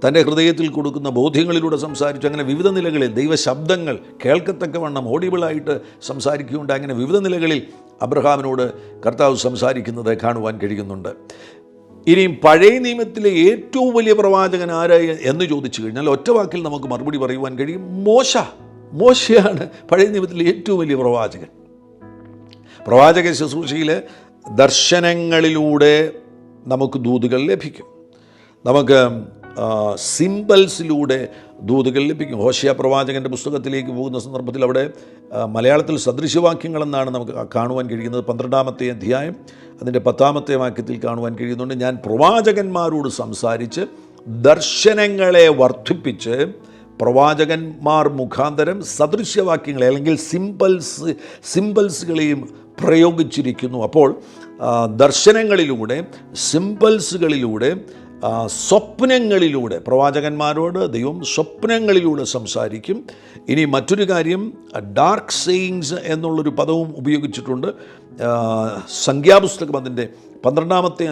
തൻ്റെ ഹൃദയത്തിൽ കൊടുക്കുന്ന ബോധ്യങ്ങളിലൂടെ സംസാരിച്ചു. അങ്ങനെ വിവിധ നിലകളിൽ ദൈവശബ്ദങ്ങൾ കേൾക്കത്തക്കവണ്ണം ഓഡിബിളായിട്ട് സംസാരിക്കുകയുണ്ട്. അങ്ങനെ വിവിധ നിലകളിൽ അബ്രഹാമിനോട് കർത്താവ് സംസാരിക്കുന്നത് കാണുവാൻ കഴിയുന്നുണ്ട്. ഇനിയും പഴയ നിയമത്തിലെ ഏറ്റവും വലിയ പ്രവാചകൻ ആരായി എന്ന് ചോദിച്ചു കഴിഞ്ഞാൽ ഒറ്റ വാക്കിൽ നമുക്ക് മറുപടി പറയുവാൻ കഴിയും, മോശയാണ് പഴയ നിയമത്തിലെ ഏറ്റവും വലിയ പ്രവാചകൻ. പ്രവാചക ശുശ്രൂഷയിൽ ദർശനങ്ങളിലൂടെ നമുക്ക് ദൂതുകൾ ലഭിക്കും, നമുക്ക് സിംബൽസിലൂടെ ദൂതുകൾ ലഭിക്കും. ഹോശിയ പ്രവാചകൻ്റെ പുസ്തകത്തിലേക്ക് പോകുന്ന സന്ദർഭത്തിൽ അവിടെ മലയാളത്തിൽ സദൃശവാക്യങ്ങളെന്നാണ് നമുക്ക് കാണുവാൻ കഴിയുന്നത്. 12-ാമത്തെ അധ്യായം അതിൻ്റെ 10-ാമത്തെ വാക്യത്തിൽ കാണുവാൻ കഴിയുന്നുണ്ട്, ഞാൻ പ്രവാചകന്മാരോട് സംസാരിച്ച് ദർശനങ്ങളെ വർദ്ധിപ്പിച്ച് പ്രവാചകന്മാർ മുഖാന്തരം സദൃശ്യവാക്യങ്ങളെ അല്ലെങ്കിൽ സിംബൽസുകളെയും പ്രയോഗിച്ചിരിക്കുന്നു. അപ്പോൾ ദർശനങ്ങളിലൂടെ, സിംബൽസുകളിലൂടെ, സ്വപ്നങ്ങളിലൂടെ പ്രവാചകന്മാരോട് ദൈവം സ്വപ്നങ്ങളിലൂടെ സംസാരിക്കും. ഇനി മറ്റൊരു കാര്യം, ഡാർക്ക് സെയിങ്സ് എന്നുള്ളൊരു പദവും ഉപയോഗിച്ചിട്ടുണ്ട്. സംഖ്യാപുസ്തകം അതിൻ്റെ 12-ാമത്തെ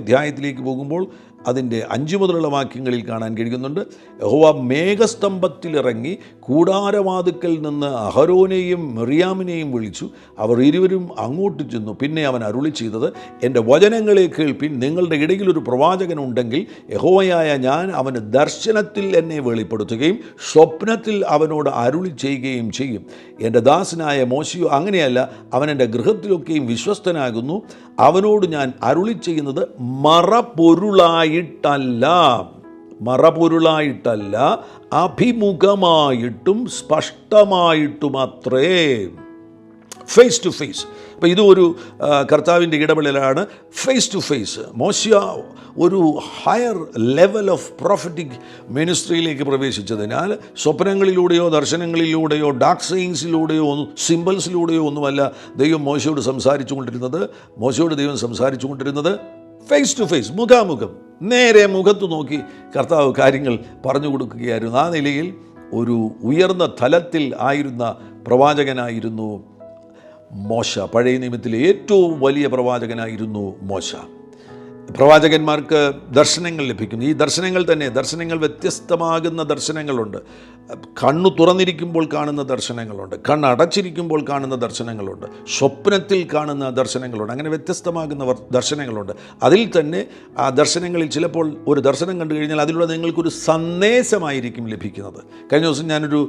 അധ്യായത്തിലേക്ക് പോകുമ്പോൾ അതിൻ്റെ 5 മുതലുള്ള വാക്യങ്ങളിൽ കാണാൻ കഴിയുന്നുണ്ട്. യഹോവ മേഘസ്തംഭത്തിലിറങ്ങി കൂടാരവാതുക്കൽ നിന്ന് അഹരോനെയും മിറിയാമിനെയും വിളിച്ചു. അവർ ഇരുവരും അങ്ങോട്ട് ചെന്നു. പിന്നെ അവൻ അരുളി ചെയ്തത്, എൻ്റെ വചനങ്ങളെ കേൾപ്പിൻ. നിങ്ങളുടെ ഇടയിലൊരു പ്രവാചകനുണ്ടെങ്കിൽ യഹോവയായ ഞാൻ അവന് ദർശനത്തിൽ എന്നെ വെളിപ്പെടുത്തുകയും സ്വപ്നത്തിൽ അവനോട് അരുളി ചെയ്യുകയും ചെയ്യും. എൻ്റെ ദാസനായ മോശയോ അങ്ങനെയല്ല, അവൻ എൻ്റെ ഗൃഹത്തിലൊക്കെയും വിശ്വസ്തനാകുന്നു. അവനോട് ഞാൻ അരുളി ചെയ്യുന്നത് മറപൊരുളായിട്ടല്ല അഭിമുഖമായിട്ടും സ്പഷ്ടമായിട്ടുമത്രേ. Face to face. അപ്പോൾ ഇതൊരു കർത്താവിൻ്റെ ഇടപെടലാണ്. ഫേസ് ടു ഫേസ് മോശ ഒരു ഹയർ ലെവൽ ഓഫ് പ്രോഫറ്റിക് മിനിസ്ട്രിയിലേക്ക് പ്രവേശിച്ചതിനാൽ സ്വപ്നങ്ങളിലൂടെയോ ദർശനങ്ങളിലൂടെയോ ഡാർക്ക് സെയിങ്സിലൂടെയോ സിംബൽസിലൂടെയോ ഒന്നുമല്ല ദൈവം മോശയോട് ദൈവം സംസാരിച്ചു കൊണ്ടിരുന്നത് ഫേസ് ടു ഫേസ്, മുഖാമുഖം, നേരെ മുഖത്ത് നോക്കി കർത്താവ് കാര്യങ്ങൾ പറഞ്ഞു കൊടുക്കുകയായിരുന്നു. ആ നിലയിൽ ഒരു ഉയർന്ന തലത്തിൽ ആയിരുന്ന പ്രവാചകനായിരുന്നു മോശ. പഴയ നിയമത്തിലെ ഏറ്റവും വലിയ പ്രവാചകനായിരുന്നു മോശ. പ്രവാചകന്മാർക്ക് ദർശനങ്ങൾ ലഭിക്കും. ഈ ദർശനങ്ങൾ വ്യത്യസ്തമാകുന്ന ദർശനങ്ങളുണ്ട്. കണ്ണു തുറന്നിരിക്കുമ്പോൾ കാണുന്ന ദർശനങ്ങളുണ്ട്, കണ്ണടച്ചിരിക്കുമ്പോൾ കാണുന്ന ദർശനങ്ങളുണ്ട്, സ്വപ്നത്തിൽ കാണുന്ന ദർശനങ്ങളുണ്ട്. അങ്ങനെ വ്യത്യസ്തമാകുന്ന ദർശനങ്ങളുണ്ട്. അതിൽ തന്നെ ആ ദർശനങ്ങളിൽ ചിലപ്പോൾ ഒരു ദർശനം കണ്ടു കഴിഞ്ഞാൽ അതിലൂടെ നിങ്ങൾക്കൊരു സന്ദേശമായിരിക്കും ലഭിക്കുന്നത്. കഴിഞ്ഞ ദിവസം ഞാനൊരു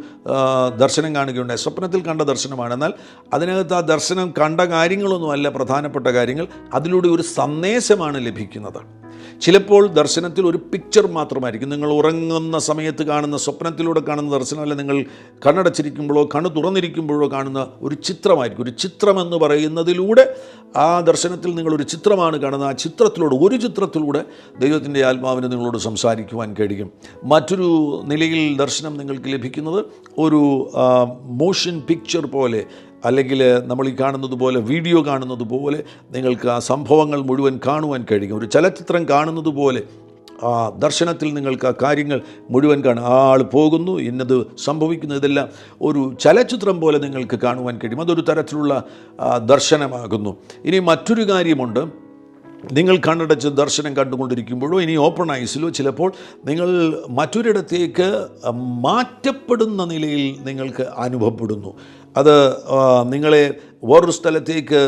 ദർശനം കാണുകയുണ്ടായി. സ്വപ്നത്തിൽ കണ്ട ദർശനമാണ്. എന്നാൽ അതിനകത്ത് ആ ദർശനം കണ്ട കാര്യങ്ങളൊന്നുമല്ല പ്രധാനപ്പെട്ട കാര്യങ്ങൾ, അതിലൂടെ ഒരു സന്ദേശമാണ് ലഭിക്കുന്നത്. ചിലപ്പോൾ ദർശനത്തിൽ ഒരു പിക്ചർ മാത്രമായിരിക്കും. നിങ്ങൾ ഉറങ്ങുന്ന സമയത്ത് കാണുന്ന, സ്വപ്നത്തിലൂടെ കാണുന്ന ദർശനമല്ല, നിങ്ങൾ കണ്ണടച്ചിരിക്കുമ്പോഴോ കണ്ണ് തുറന്നിരിക്കുമ്പോഴോ കാണുന്ന ഒരു ചിത്രമായിരിക്കും. ഒരു ചിത്രമെന്ന് പറയുന്നതിലൂടെ ആ ദർശനത്തിൽ നിങ്ങളൊരു ചിത്രമാണ് കാണുന്നത്. ആ ചിത്രത്തിലൂടെ ദൈവത്തിൻ്റെ ആത്മാവിന് നിങ്ങളോട് സംസാരിക്കുവാൻ കഴിയും. മറ്റൊരു നിലയിൽ ദർശനം നിങ്ങൾക്ക് ലഭിക്കുന്നത് ഒരു മോഷൻ പിക്ചർ പോലെ, അല്ലെങ്കിൽ നമ്മൾ ഈ കാണുന്നത് പോലെ, വീഡിയോ കാണുന്നത് പോലെ നിങ്ങൾക്ക് ആ സംഭവങ്ങൾ മുഴുവൻ കാണുവാൻ കഴിയും. ഒരു ചലച്ചിത്രം കാണുന്നത് പോലെ ആ ദർശനത്തിൽ നിങ്ങൾക്ക് ആ കാര്യങ്ങൾ മുഴുവൻ കാണാം. ആ ആൾ പോകുന്നു, ഇന്നത് സംഭവിക്കുന്നു, ഇതെല്ലാം ഒരു ചലച്ചിത്രം പോലെ നിങ്ങൾക്ക് കാണുവാൻ കഴിയും. അതൊരു തരത്തിലുള്ള ദർശനമാകുന്നു. ഇനി മറ്റൊരു കാര്യമുണ്ട്. നിങ്ങൾ കണ്ണടച്ച് ദർശനം കണ്ടുകൊണ്ടിരിക്കുമ്പോഴോ ഇനി ഓപ്പൺ ഐസിലോ ചിലപ്പോൾ നിങ്ങൾ മറ്റൊരിടത്തേക്ക് മാറ്റപ്പെടുന്ന നിലയിൽ നിങ്ങൾക്ക് അനുഭവപ്പെടുന്നു. അത് നിങ്ങളെ വേറൊരു സ്ഥലത്തേക്ക്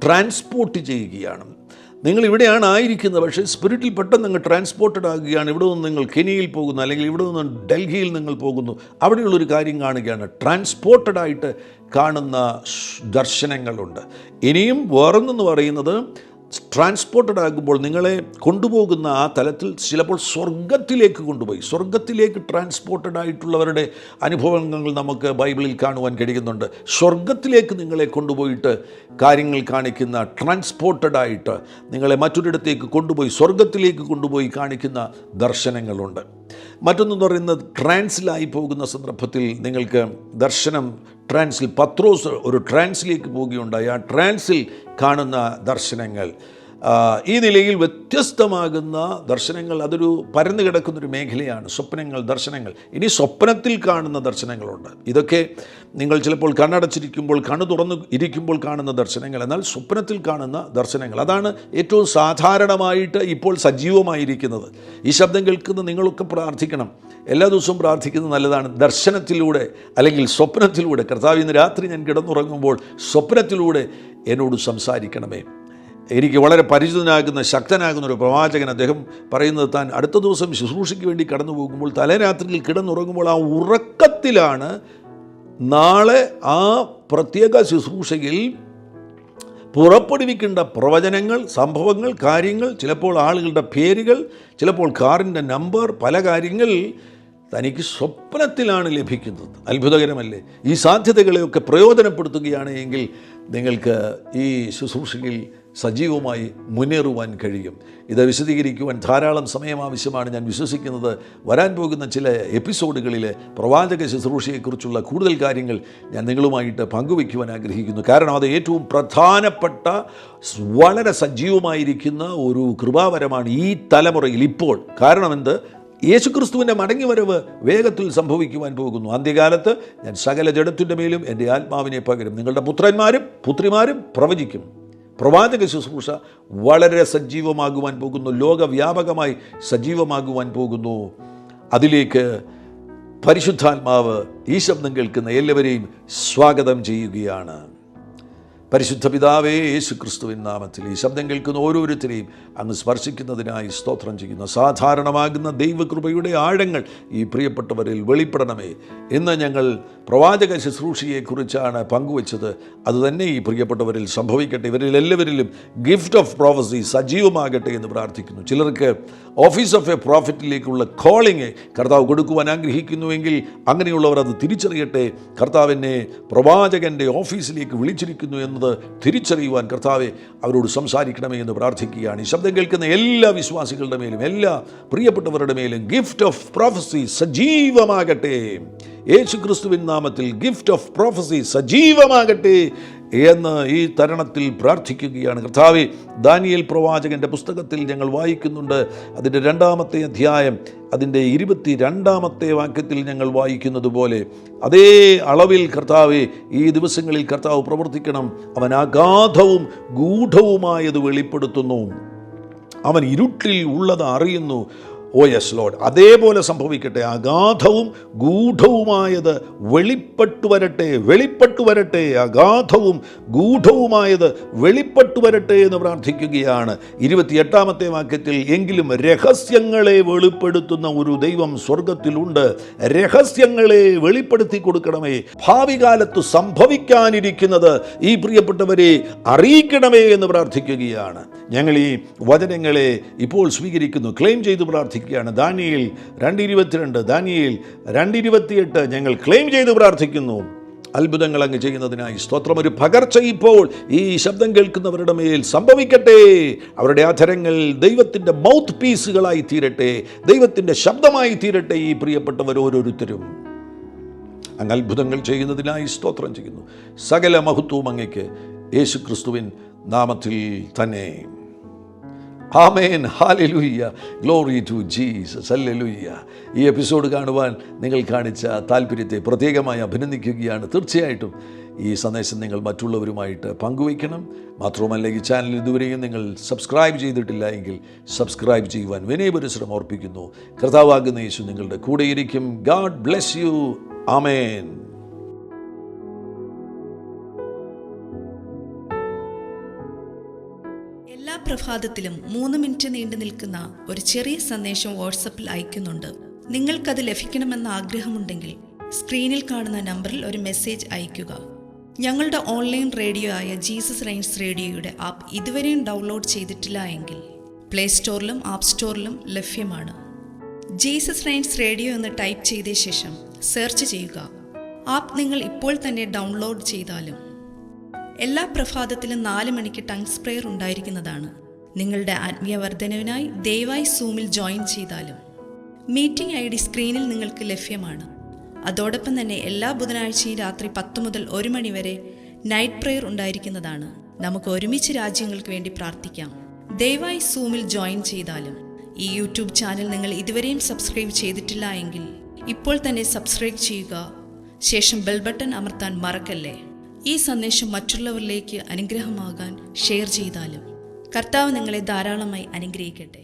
ട്രാൻസ്പോർട്ട് ചെയ്യുകയാണ്. നിങ്ങൾ ഇവിടെയാണ് ആയിരിക്കുന്നത്, പക്ഷേ സ്പിരിറ്റിൽ പെട്ടെന്ന് നിങ്ങൾ ട്രാൻസ്പോർട്ടഡ് ആകുകയാണ്. ഇവിടെ നിന്ന് നിങ്ങൾ കെനിയയിൽ പോകുന്നു, അല്ലെങ്കിൽ ഇവിടെ നിന്ന് ഡൽഹിയിൽ നിങ്ങൾ പോകുന്നു. അവിടെയുള്ളൊരു കാര്യം കാണുകയാണ്. ട്രാൻസ്പോർട്ടഡ് ആയിട്ട് കാണുന്ന ദർശനങ്ങളുണ്ട്. ഇനിയും വേറൊന്നെന്ന് പറയുന്നത്, ട്രാൻസ്പോർട്ടഡ് ആകുമ്പോൾ നിങ്ങളെ കൊണ്ടുപോകുന്ന ആ തലത്തിൽ ചിലപ്പോൾ സ്വർഗത്തിലേക്ക് ട്രാൻസ്പോർട്ടഡ് ആയിട്ടുള്ളവരുടെ അനുഭവങ്ങൾ നമുക്ക് ബൈബിളിൽ കാണുവാൻ കഴിയുന്നുണ്ട്. സ്വർഗത്തിലേക്ക് നിങ്ങളെ കൊണ്ടുപോയിട്ട് കാര്യങ്ങൾ കാണിക്കുന്ന, ട്രാൻസ്പോർട്ടഡ് ആയിട്ട് നിങ്ങളെ മറ്റൊരിടത്തേക്ക് കൊണ്ടുപോയി സ്വർഗത്തിലേക്ക് കൊണ്ടുപോയി കാണിക്കുന്ന ദർശനങ്ങളുണ്ട്. മറ്റൊന്നെന്ന് പറയുന്നത്, ട്രാൻസിലായി പോകുന്ന സന്ദർഭത്തിൽ നിങ്ങൾക്ക് ദർശനം ട്രാൻസിൽ, പത്രോസ് ഒരു ട്രാൻസിലേക്ക് പോവുകയുണ്ടായി. ആ ട്രാൻസിൽ കാണുന്ന ദർശനങ്ങൾ ഈ നിലയിൽ വ്യത്യസ്തമാകുന്ന ദർശനങ്ങൾ, അതൊരു പരന്നു കിടക്കുന്നൊരു മേഖലയാണ്. സ്വപ്നങ്ങൾ, ദർശനങ്ങൾ. ഇനി സ്വപ്നത്തിൽ കാണുന്ന ദർശനങ്ങളുണ്ട്. ഇതൊക്കെ നിങ്ങൾ ചിലപ്പോൾ കണ്ണടച്ചിരിക്കുമ്പോൾ, കണ്ണു തുറന്ന് ഇരിക്കുമ്പോൾ കാണുന്ന ദർശനങ്ങൾ. എന്നാൽ സ്വപ്നത്തിൽ കാണുന്ന ദർശനങ്ങൾ, അതാണ് ഏറ്റവും സാധാരണമായിട്ട് ഇപ്പോൾ സജീവമായിരിക്കുന്നത്. ഈ ശബ്ദം കേൾക്കുന്ന നിങ്ങളൊക്കെ പ്രാർത്ഥിക്കണം. എല്ലാ ദിവസവും പ്രാർത്ഥിക്കുന്നത് നല്ലതാണ്. ദർശനത്തിലൂടെ അല്ലെങ്കിൽ സ്വപ്നത്തിലൂടെ, കർത്താവ് ഇന്ന് രാത്രി ഞാൻ കിടന്നുറങ്ങുമ്പോൾ സ്വപ്നത്തിലൂടെ എന്നോട് സംസാരിക്കണമേ. എനിക്ക് വളരെ പരിചിതനാകുന്ന, ശക്തനാകുന്ന ഒരു പ്രവാചകൻ, അദ്ദേഹം പറയുന്നത്, താൻ അടുത്ത ദിവസം ശുശ്രൂഷയ്ക്ക് വേണ്ടി കടന്നു പോകുമ്പോൾ തലേരാത്രിയിൽ കിടന്നുറങ്ങുമ്പോൾ ആ ഉറക്കത്തിലാണ് നാളെ ആ പ്രത്യേക ശുശ്രൂഷയിൽ പുറപ്പെടുവിക്കേണ്ട പ്രവചനങ്ങൾ, സംഭവങ്ങൾ, കാര്യങ്ങൾ, ചിലപ്പോൾ ആളുകളുടെ പേരുകൾ, ചിലപ്പോൾ കാറിൻ്റെ നമ്പർ, പല കാര്യങ്ങൾ തനിക്ക് സ്വപ്നത്തിലാണ് ലഭിക്കുന്നത്. അത്ഭുതകരമല്ലേ? ഈ സാധ്യതകളെയൊക്കെ പ്രയോജനപ്പെടുത്തുകയാണ് എങ്കിൽ നിങ്ങൾക്ക് ഈ ശുശ്രൂഷയിൽ സജീവമായി മുന്നേറുവാൻ കഴിയും. ഇത് വിശദീകരിക്കുവാൻ ധാരാളം സമയം ആവശ്യമാണ്. ഞാൻ വിശ്വസിക്കുന്നത് വരാൻ പോകുന്ന ചില എപ്പിസോഡുകളിൽ പ്രവാചക ശുശ്രൂഷയെക്കുറിച്ചുള്ള കൂടുതൽ കാര്യങ്ങൾ ഞാൻ നിങ്ങളുമായിട്ട് പങ്കുവയ്ക്കുവാൻ ആഗ്രഹിക്കുന്നു. കാരണം അത് ഏറ്റവും പ്രധാനപ്പെട്ട, വളരെ സജീവമായിരിക്കുന്ന ഒരു കൃപാവരമാണ് ഈ തലമുറയിൽ ഇപ്പോൾ. കാരണം എന്ത്? യേശുക്രിസ്തുവിൻ്റെ മടങ്ങിവരവ് വേഗത്തിൽ സംഭവിക്കുവാൻ പോകുന്നു. അന്ത്യകാലത്ത് ഞാൻ സകല ജഡത്തിൻ്റെ മേലും എൻ്റെ ആത്മാവിനെ പകരും. നിങ്ങളുടെ പുത്രന്മാരും പുത്രിമാരും പ്രവചിക്കും. പ്രവാചക ശുശ്രൂഷ വളരെ സജീവമാകുവാൻ പോകുന്നു. ലോകവ്യാപകമായി സജീവമാകുവാൻ പോകുന്നു. അതിലേക്ക് പരിശുദ്ധാത്മാവ് ഈ ശബ്ദം കേൾക്കുന്ന എല്ലാവരെയും സ്വാഗതം ചെയ്യുകയാണ്. പരിശുദ്ധ പിതാവേ, യേശുക്രിസ്തുവിൻ നാമത്തിൽ ഈ ശബ്ദം കേൾക്കുന്ന ഓരോരുത്തരെയും അങ്ങ് സ്പർശിക്കുന്നതിനായി സ്തോത്രം ചെയ്യുന്നു. സാധാരണമാകുന്ന ദൈവകൃപയുടെ ആഴങ്ങൾ ഈ പ്രിയപ്പെട്ടവരിൽ വെളിപ്പെടണമേ. ഇന്ന് ഞങ്ങൾ പ്രവാചക ശുശ്രൂഷയെക്കുറിച്ചാണ് പങ്കുവച്ചത്. അതുതന്നെ ഈ പ്രിയപ്പെട്ടവരിൽ സംഭവിക്കട്ടെ. ഇവരിൽ എല്ലാവരിലും ഗിഫ്റ്റ് ഓഫ് പ്രോഫസി സജീവമാകട്ടെ എന്ന് പ്രാർത്ഥിക്കുന്നു. ചിലർക്ക് ഓഫീസ് ഓഫ് എ പ്രോഫിറ്റിലേക്കുള്ള കോളിങ് കർത്താവ് കൊടുക്കുവാൻ ആഗ്രഹിക്കുന്നുവെങ്കിൽ അങ്ങനെയുള്ളവർ അത് തിരിച്ചറിയട്ടെ. കർത്താവിനെ പ്രവാചകൻ്റെ ഓഫീസിലേക്ക് വിളിച്ചിരിക്കുന്നു എന്നത് തിരിച്ചറിയുവാൻ കർത്താവെ അവരോട് സംസാരിക്കണമേ എന്ന് പ്രാർത്ഥിക്കുകയാണ്. ഈ ശബ്ദം കേൾക്കുന്ന എല്ലാ വിശ്വാസികളുടെ മേലും, എല്ലാ പ്രിയപ്പെട്ടവരുടെ മേലും ഗിഫ്റ്റ് ഓഫ് പ്രോഫസി സജീവമാകട്ടെ. യേശുക്രിസ്തുവിൻ നാമത്തിൽ ഗിഫ്റ്റ് ഓഫ് പ്രോഫസി സജീവമാകട്ടെ എന്ന് ഈ തരുണത്തിൽ പ്രാർത്ഥിക്കുകയാണ്. കർത്താവേ, ദാനിയേൽ പ്രവാചകൻ്റെ പുസ്തകത്തിൽ ഞങ്ങൾ വായിക്കുന്നുണ്ട്. അതിൻ്റെ 2-ാമത്തെ അധ്യായം അതിൻ്റെ 22-ാമത്തെ വാക്യത്തിൽ ഞങ്ങൾ വായിക്കുന്നത് പോലെ അതേ അളവിൽ കർത്താവേ ഈ ദിവസങ്ങളിൽ കർത്താവ് പ്രവർത്തിക്കണം. അവൻ അഗാധവും ഗൂഢവുമായത് വെളിപ്പെടുത്തുന്നു. അവൻ ഇരുട്ടിൽ ഉള്ളത് അറിയുന്നു. ഓ യെസ് ലോർഡ്, അതേപോലെ സംഭവിക്കട്ടെ. അഗാധവും ഗൂഢവുമായത് വെളിപ്പെട്ടു വരട്ടെ. അഗാധവും ഗൂഢവുമായത് വെളിപ്പെട്ടു വരട്ടെ എന്ന് പ്രാർത്ഥിക്കുകയാണ്. 28-ാമത്തെ വാക്യത്തിൽ, എങ്കിലും രഹസ്യങ്ങളെ വെളിപ്പെടുത്തുന്ന ഒരു ദൈവം സ്വർഗത്തിലുണ്ട്. രഹസ്യങ്ങളെ വെളിപ്പെടുത്തി കൊടുക്കണമേ. ഭാവി കാലത്ത് സംഭവിക്കാനിരിക്കുന്നത് ഈ പ്രിയപ്പെട്ടവരെ അറിയിക്കണമേ എന്ന് പ്രാർത്ഥിക്കുകയാണ്. ഞങ്ങൾ ഈ വചനങ്ങളെ ഇപ്പോൾ സ്വീകരിക്കുന്നു, ക്ലെയിം ചെയ്ത് പ്രാർത്ഥിക്കുകയാണ്. ദാനിയേൽ 2:22, ദാനിയേൽ 2:28 ഞങ്ങൾ ക്ലെയിം ചെയ്ത് പ്രാർത്ഥിക്കുന്നു. അത്ഭുതങ്ങൾ അങ്ങ് ചെയ്യുന്നതിനായി സ്തോത്രം. ഒരു പകർച്ച ഇപ്പോൾ ഈ ശബ്ദം കേൾക്കുന്നവരുടെ മേൽ സംഭവിക്കട്ടെ. അവരുടെ അധരങ്ങൾ ദൈവത്തിൻ്റെ മൗത്ത് പീസുകളായി തീരട്ടെ, ദൈവത്തിൻ്റെ ശബ്ദമായി തീരട്ടെ. ഈ പ്രിയപ്പെട്ടവർ ഓരോരുത്തരും അങ്ങ് അത്ഭുതങ്ങൾ ചെയ്യുന്നതിനായി സ്തോത്രം ചെയ്യുന്നു. സകല മഹത്വവും അങ്ങയ്ക്ക് യേശുക്രിസ്തുവിൻ നാമത്തിൽ തന്നെ. ആമേൻ, ഹല്ലേലൂയ, ഗ്ലോറി ടു ജീസസ്, ഹല്ലേലൂയ. ഈ എപ്പിസോഡ് കാണുവാൻ നിങ്ങൾ കാണിച്ച താല്പര്യത്തെ പ്രത്യേകമായി അഭിനന്ദിക്കുകയാണ്. തീർച്ചയായിട്ടും ഈ സന്ദേശം നിങ്ങൾ മറ്റുള്ളവരുമായിട്ട് പങ്കുവയ്ക്കണം. മാത്രവുമല്ല, ഈ ചാനൽ ഇതുവരെയും നിങ്ങൾ സബ്സ്ക്രൈബ് ചെയ്തിട്ടില്ല എങ്കിൽ സബ്സ്ക്രൈബ് ചെയ്യുവാൻ വിനയപരിശ്രമം ഓർപ്പിക്കുന്നു. കർത്താവാകുന്ന യേശു നിങ്ങളുടെ കൂടെയിരിക്കും. God bless you. ആമേൻ. എല്ലാ പ്രഭാതത്തിലും 3 മിനിറ്റ് നീണ്ടു നിൽക്കുന്ന ഒരു ചെറിയ സന്ദേശം വാട്സപ്പിൽ അയക്കുന്നുണ്ട്. നിങ്ങൾക്കത് ലഭിക്കണമെന്ന ആഗ്രഹമുണ്ടെങ്കിൽ സ്ക്രീനിൽ കാണുന്ന നമ്പറിൽ ഒരു മെസ്സേജ് അയയ്ക്കുക. ഞങ്ങളുടെ ഓൺലൈൻ റേഡിയോ ആയ ജീസസ് റെയിൻസ് റേഡിയോയുടെ ആപ്പ് ഇതുവരെയും ഡൗൺലോഡ് ചെയ്തിട്ടില്ല എങ്കിൽ പ്ലേ സ്റ്റോറിലും ആപ്പ് സ്റ്റോറിലും ലഭ്യമാണ്. ജീസസ് റെയിൻസ് റേഡിയോ എന്ന് ടൈപ്പ് ചെയ്ത ശേഷം സെർച്ച് ചെയ്യുക. ആപ്പ് നിങ്ങൾ ഇപ്പോൾ തന്നെ ഡൗൺലോഡ് ചെയ്താലും എല്ലാ പ്രഭാതത്തിലും 4 മണിക്ക് ടങ്സ് പ്രെയർ ഉണ്ടായിരിക്കുന്നതാണ്. നിങ്ങളുടെ ആത്മീയ വർധനവിനായി ദയവായി സൂമിൽ ജോയിൻ ചെയ്താലും മീറ്റിംഗ് ID സ്ക്രീനിൽ നിങ്ങൾക്ക് ലഭ്യമാണ്. അതോടൊപ്പം തന്നെ എല്ലാ ബുധനാഴ്ചയും രാത്രി 10 മുതൽ 1 മണി വരെ നൈറ്റ് പ്രെയർ ഉണ്ടായിരിക്കുന്നതാണ്. നമുക്ക് ഒരുമിച്ച് രാജ്യങ്ങൾക്ക് വേണ്ടി പ്രാർത്ഥിക്കാം. ദയവായി സൂമിൽ ജോയിൻ ചെയ്താലും ഈ യൂട്യൂബ് ചാനൽ നിങ്ങൾ ഇതുവരെയും സബ്സ്ക്രൈബ് ചെയ്തിട്ടില്ല എങ്കിൽ ഇപ്പോൾ തന്നെ സബ്സ്ക്രൈബ് ചെയ്യുക. ശേഷം ബെൽ ബട്ടൺ അമർത്താൻ മറക്കല്ലേ. ഈ സന്ദേശം മറ്റുള്ളവരിലേക്ക് അനുഗ്രഹമാകാൻ ഷെയർ ചെയ്താലും കർത്താവ് നിങ്ങളെ ധാരാളമായി അനുഗ്രഹിക്കട്ടെ.